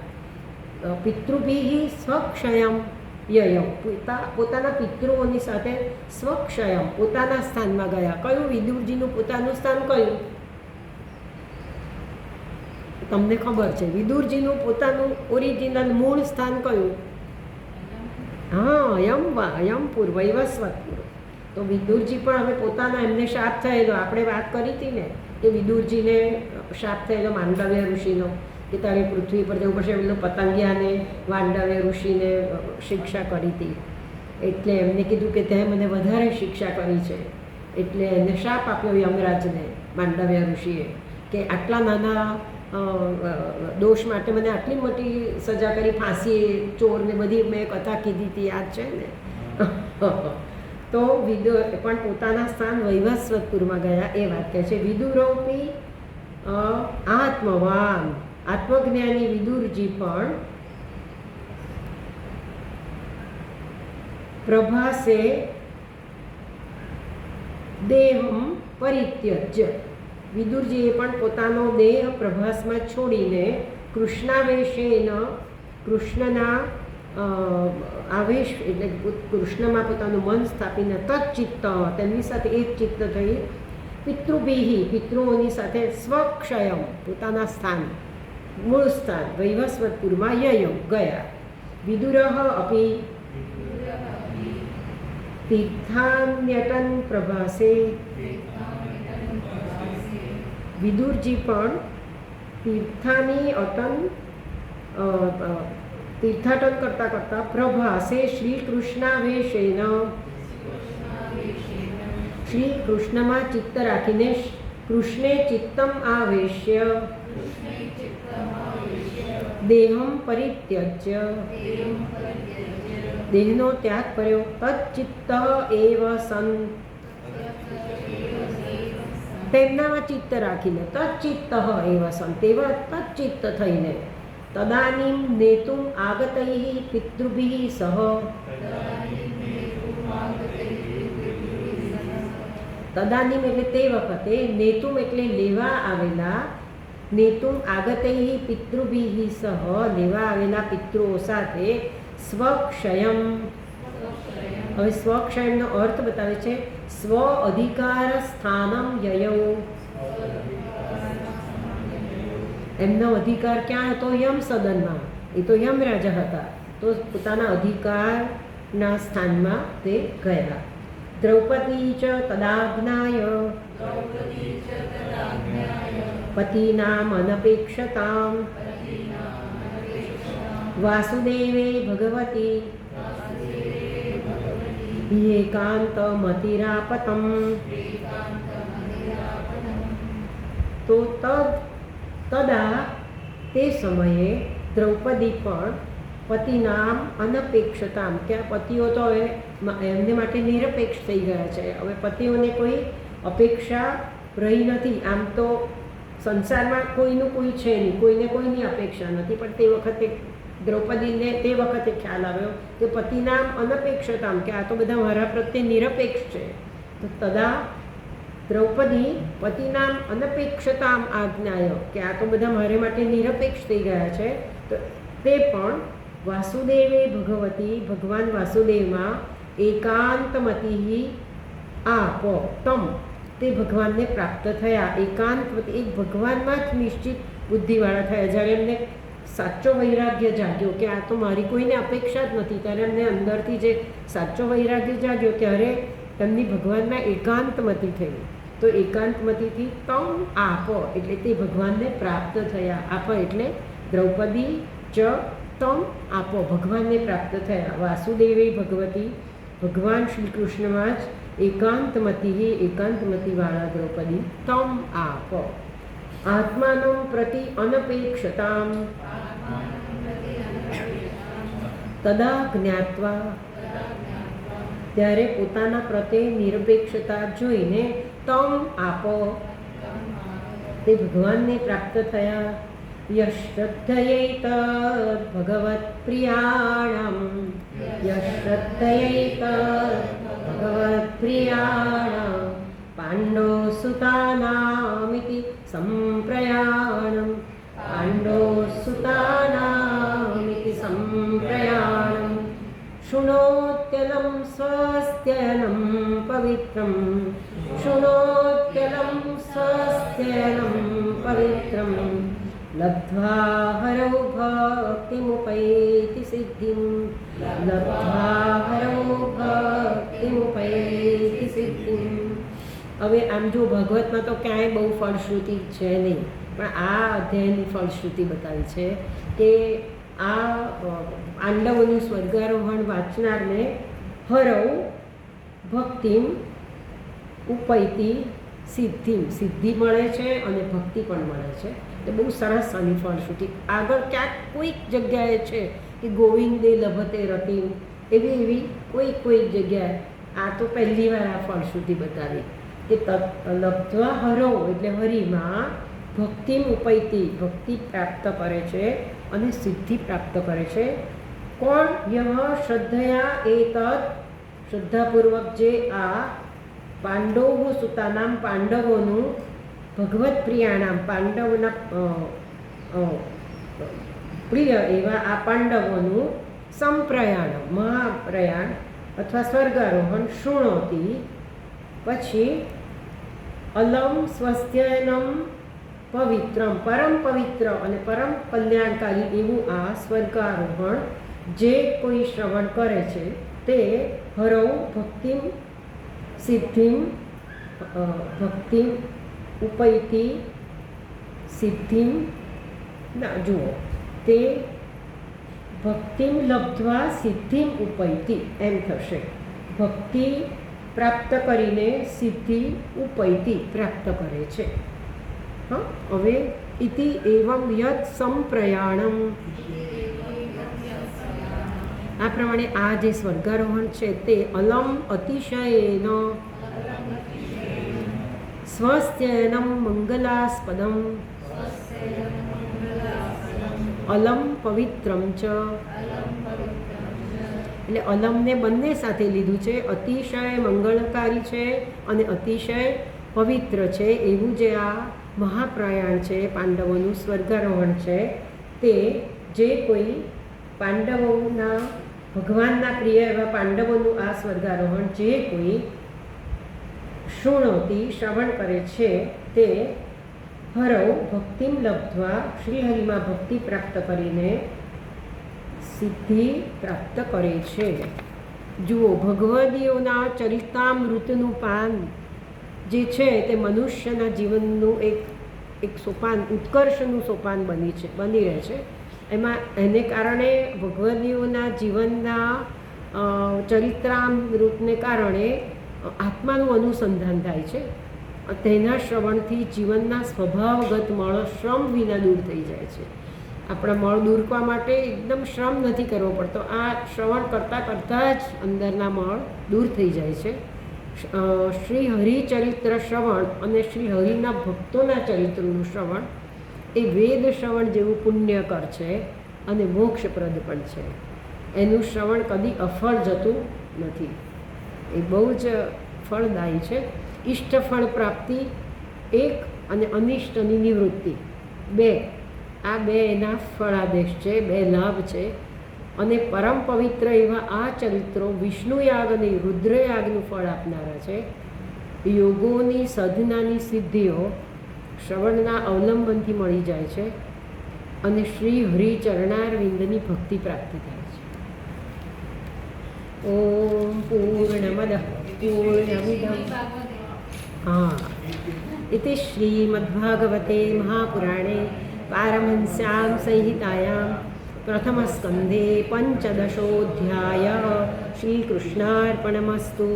પિતૃભિઃ સ્વક્ષયં યયો પોતાના પિતૃઓની સાથે સ્વક્ષયમ પોતાના સ્થાનમાં ગયા. કયું વિદુરજીનું પોતાનું સ્થાન કયું? તમને ખબર છે વિદુરજીનું પોતાનું ઓરિજિનલ મૂળ સ્થાન કયું? હા, યમપુર વૈવસ્વતપુર. તો વિદુરજી પણ હવે પોતાના એમને શાપ થયેલો, આપણે વાત કરી હતી ને કે વિદુરજીને શાપ થયેલો માંડવ્ય ઋષિનો કે તારે પૃથ્વી પર જવું પડશે. એમનો પતંગિયાને માંડવ્ય ઋષિને શિક્ષા કરી હતી, એટલે એમને કીધું કે તે મને વધારે શિક્ષા કરી છે, એટલે એને શાપ આપ્યો યમરાજને માંડવ્ય ઋષિએ કે આટલા નાના દોષ માટે મને આટલી મોટી સજા કરી, ફાંસી, ચોરને બધી મેં કથા કીધી હતી, યાદ છે ને? તો વિદુર પણ પોતાના સ્થાન વૈવસ્વતપુરમાં ગયા. એ વાત કહે છે વિદુરોપી આત્મવાન આત્મજ્ઞાની વિદુરજી પણ પ્રભાસે દેહમ પરિત્યજ્ય વિદુરજીએ પણ પોતાનો દેહ પ્રભાસમાં છોડીને કૃષ્ણાવેશેન કૃષ્ણના આવેશ એટલે કૃષ્ણમાં પોતાનું મન સ્થાપીને તચ્ચિત્ત તેમની સાથે એક ચિત્ત થઈ પિતૃભિહી પિતૃઓની સાથે સ્વક્ષયમ પોતાના સ્થાન મૂળ સ્થાન વૈવસ્વતપુરમાં યયો ગયા વિદુરઃ અપી તીર્થાન્યટન પ્રભાસે વિદુરજી પણ તીર્થાટન કરતાં કરતાં પ્રભાસે શ્રી કૃષ્ણાવેશેન શ્રી કૃષ્ણમાં ચિત્ત રાખીને કૃષ્ણે ચિત્તમ આવેશ્ય દેહમ પરિત્યજ્ય દેહનો ત્યાગ કર્યો તચ્ચિત્ત એવ સન તેમનામાં ચિત્ત રાખીને તચ્ચિત્ત એવ સન તેવા તચ્ચિત્ત થઈને તદાનીમ નેતુમ આગતૈ પિતૃભિઃ સહ તદાનીમ એટલે તે વખતે નેતુમ એટલે લેવા આવેલા નેતુમ આગતૈ પિતૃભિઃ સહ લેવા આવેલા પિતૃઓ સાથે સ્વક્ષયમ હવે સ્વક્ષયમનો અર્થ બતાવે છે સ્વ અધિકાર સ્થાનમ યયૌ એમનો અધિકાર ક્યાં હતો યમ સદનમાં એ તો યમ રાજા હતા તો પોતાના અધિકારના સ્થાનમાં તે ગયા દ્રૌપદી ચ તદાજ્ઞાય પતિનામ અનપેક્ષતામ વાસુદેવે ભગવતી એકાંતમતિરાપતમ તો તદા તે સમયે દ્રૌપદી પણ પતિનામ અનપેક્ષતામ કે આ પતિઓ તો હવે એમને માટે નિરપેક્ષ થઈ ગયા છે હવે પતિઓને કોઈ અપેક્ષા રહી નથી આમ તો સંસારમાં કોઈનું કોઈ છે નહીં કોઈને કોઈની અપેક્ષા નથી પણ તે વખતે દ્રૌપદીને તે વખતે ખ્યાલ આવ્યો કે પતિનામ અનપેક્ષતામ કે આ તો બધા મારા પ્રત્યે નિરપેક્ષ છે તો તદા દ્રૌપદી પતિનામ અનપેક્ષતામ આજ્ઞાય કે આ તો બધા મારે માટે નિરપેક્ષ થઈ ગયા છે તો તે પણ વાસુદેવે ભગવતી ભગવાન વાસુદેવમાં એકાંતમતી આપ તમ તે ભગવાનને પ્રાપ્ત થયા એકાંતમતી એક ભગવાનમાં જ નિશ્ચિત બુદ્ધિવાળા થયા જ્યારે એમને સાચો વૈરાગ્ય જાગ્યો કે આ તો મારી કોઈને અપેક્ષા જ નથી ત્યારે એમને અંદરથી જે સાચો વૈરાગ્ય જાગ્યો ત્યારે તેમની ભગવાનમાં એકાંતમતી થઈ તો એકાંતમતીથી તમ આપ એટલે તે ભગવાનને પ્રાપ્ત થયા આપ એટલે દ્રૌપદી ચ તમ આપો ભગવાનને પ્રાપ્ત થયા વાસુદેવે ભગવતી ભગવાન શ્રી કૃષ્ણમાં જ એકાંતમતીવાળા દ્રૌપદી તમ આપ આત્માનો પ્રતિ અનપેક્ષતામ તદા જ્ઞાત્વા ત્યારે પોતાના પ્રત્યે નિરપેક્ષતા જોઈને તમ આપો તે ભગવાનને પ્રાપ્ત થયા યશ્રદ્ધયૈત ભગવત પ્રિયાણમ યશ્રદ્ધયૈત ભગવત પ્રિયાણમ પાંડો સુતાનામિતિ સંપ્રયાણમ પાંડો સુતાનામિતિ સંપ્રયાણમ શૃણોત્યલમ સ્વસ્ત્યયનમ પવિત્રમ શૃણોત્યલમ સ્વસ્ત્યયનમ પવિત્રમ લબ્ધ્વા હરૌ ભક્તિમુપૈતિ સિદ્ધિમ લબ્ધ્વા હરૌ ભક્તિમુપૈતિ સિદ્ધિમ હવે આમ જો ભાગવતમાં તો ક્યાંય બહુ ફળશ્રુતિ છે નહીં પણ આ અધ્યાયની ફળશ્રુતિ બતાવી છે કે આ પાંડવોનું સ્વર્ગારોહણ વાંચનારને હરવ ભક્તિમ ઉપૈતિ સિદ્ધિ મળે છે અને ભક્તિ પણ મળે છે એ બહુ સરસ આની ફળશ્રુતિ આગળ ક્યાંક કોઈક જગ્યાએ છે કે ગોવિંદે લભતે રતિમ એવી કોઈક જગ્યાએ આ તો પહેલી વાર આ ફળશ્રુતિ બતાવી કે લબ્ધ્વા હરો એટલે હરિમાં ભક્તિમ ઉપૈતિ ભક્તિ પ્રાપ્ત કરે છે અને સિદ્ધિ પ્રાપ્ત કરે છે કોણ યહ શ્રદ્ધયા એતદ શ્રદ્ધાપૂર્વક જે આ પાંડવો સુતાનામ પાંડવોનું ભગવત પ્રિયાણામ પાંડવોના પ્રિય એવા આ પાંડવોનું સંપ્રયાણ મહાપ્રયાણ અથવા સ્વર્ગારોહણ શૃણોતી. પછી અલમ સ્વસ્થ્યનમ પવિત્રમ પરમ પવિત્ર અને પરમ કલ્યાણકારી એવું આ સ્વર્ગારોહણ જે કોઈ શ્રવણ કરે છે તે હરૌ ભક્તિમ સિદ્ધિમ ભક્તિમ ઉપૈતિ સિદ્ધિમ ના જુઓ તે ભક્તિમ લબ્ધ્વા સિદ્ધિમ ઉપૈતિ એમ થશે. ભક્તિ પ્રાપ્ત કરીને સિદ્ધિ ઉપૈતિ પ્રાપ્ત કરે છે. હા, હવે ઇતિ એવમ યત સંપ્રયાણમ આ પ્રમાણે આ જે સ્વર્ગારોહણ છે તે અલમ અતિશયેન સ્વસ્થ્યનમ મંગલાસ્પદમ અલમ પવિત્રમ ચ એટલે અલમને બંને સાથે લીધું છે. અતિશય મંગળકારી છે અને અતિશય પવિત્ર છે એવું જે આ મહાપ્રયાણ છે પાંડવોનું સ્વર્ગારોહણ છે તે જે કોઈ પાંડવોના ભગવાનના પ્રિય એવા પાંડવોનું આ સ્વર્ગારોહણ જે કોઈ શૃણોતી શ્રવણ કરે છે તે હરૌ ભક્તિમ લબ્ધ્વા શ્રીહરિમાં ભક્તિ પ્રાપ્ત કરીને સિદ્ધિ પ્રાપ્ત કરે છે. જુઓ, ભગવદીઓના ચરિતામૃતનું પાન જે છે તે મનુષ્યના જીવનનું એક સોપાન ઉત્કર્ષનું સોપાન બની રહે છે. એમાં એને કારણે ભગવદીઓના જીવનના ચરિત્રામૃતને કારણે આત્માનું અનુસંધાન થાય છે. તેના શ્રવણથી જીવનના સ્વભાવગત મળ શ્રમ વિના દૂર થઈ જાય છે. આપણા મળ દૂર કરવા માટે એકદમ શ્રમ નથી કરવો પડતો. આ શ્રવણ કરતાં જ અંદરના મળ દૂર થઈ જાય છે. શ્રી હરિચરિત્ર શ્રવણ અને શ્રી હરિના ભક્તોના ચરિત્રનું શ્રવણ એ વેદ શ્રવણ જેવું પુણ્યકર છે અને મોક્ષપ્રદ પણ છે. એનું શ્રવણ કદી અફળ જતું નથી. એ બહુ જ ફળદાયી છે. ઇષ્ટફળ પ્રાપ્તિ એક અને અનિષ્ટની નિવૃત્તિ બે, આ બે એના ફળાદેશ છે, બે લાભ છે. અને પરમ પવિત્ર એવા આ ચરિત્રો વિષ્ણુયાગ અને રુદ્રયાગનું ફળ આપનારા છે. યોગોની સાધનાની સિદ્ધિઓ શ્રવણના અવલંબનથી મળી જાય છે અને શ્રી હરિચરણારવિંદની ભક્તિ પ્રાપ્ત થાય છે. ઓમ પૂર્ણમદ પૂર્ણમિદં હા इति श्रीमद्भागवते महापुराणे पारमहंस्यां संहितायां प्रथमस्कन्धे पञ्चदशोऽध्यायः श्रीकृष्णार्पणमस्तु.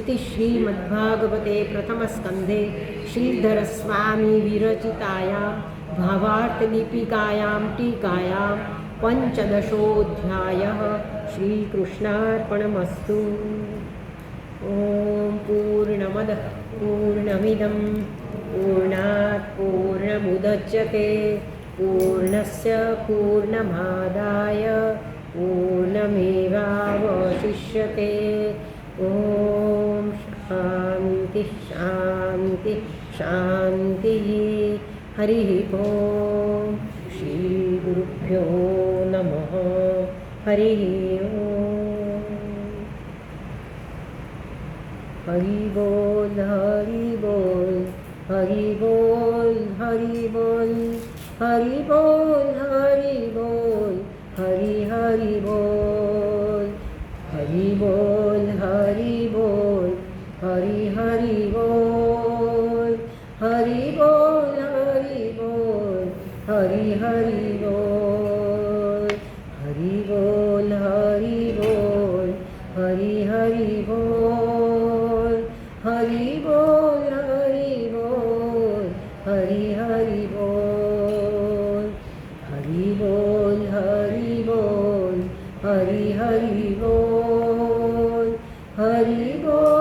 इति श्रीमद्भागवते प्रथमस्कन्धे श्रीधरस्वामी विरचितायां भावार्थदीपिकायां टीकायां पञ्चदशोऽध्यायः श्रीकृष्णार्पणमस्तु. ॐ पूर्णमदः पूर्णमिदं पूर्णात् पूर्णमुदच्यते पूर्णस्य पूर्णमादाय पूर्णमेवावशिष्यते. ॐ शान्तिः शान्तिः शान्तिः. हरिः ॐ श्रीगुरुभ्यो नमः. हरिः ॐ. हरि बोल हरि बोल हरि बोल हरि बोल हरि बोल हरि बोल हरि हरि बोल हरि बोल हरि बोल हरि हरि बोल हरि बोल हरि बोल हरि हरि बोल हरि बोल हरि बोल हरि हरि बोल हरि बोल हरि बोल हरि हरि बोल हरि बोल हरि बोल हरि हरि बोल हरि बोल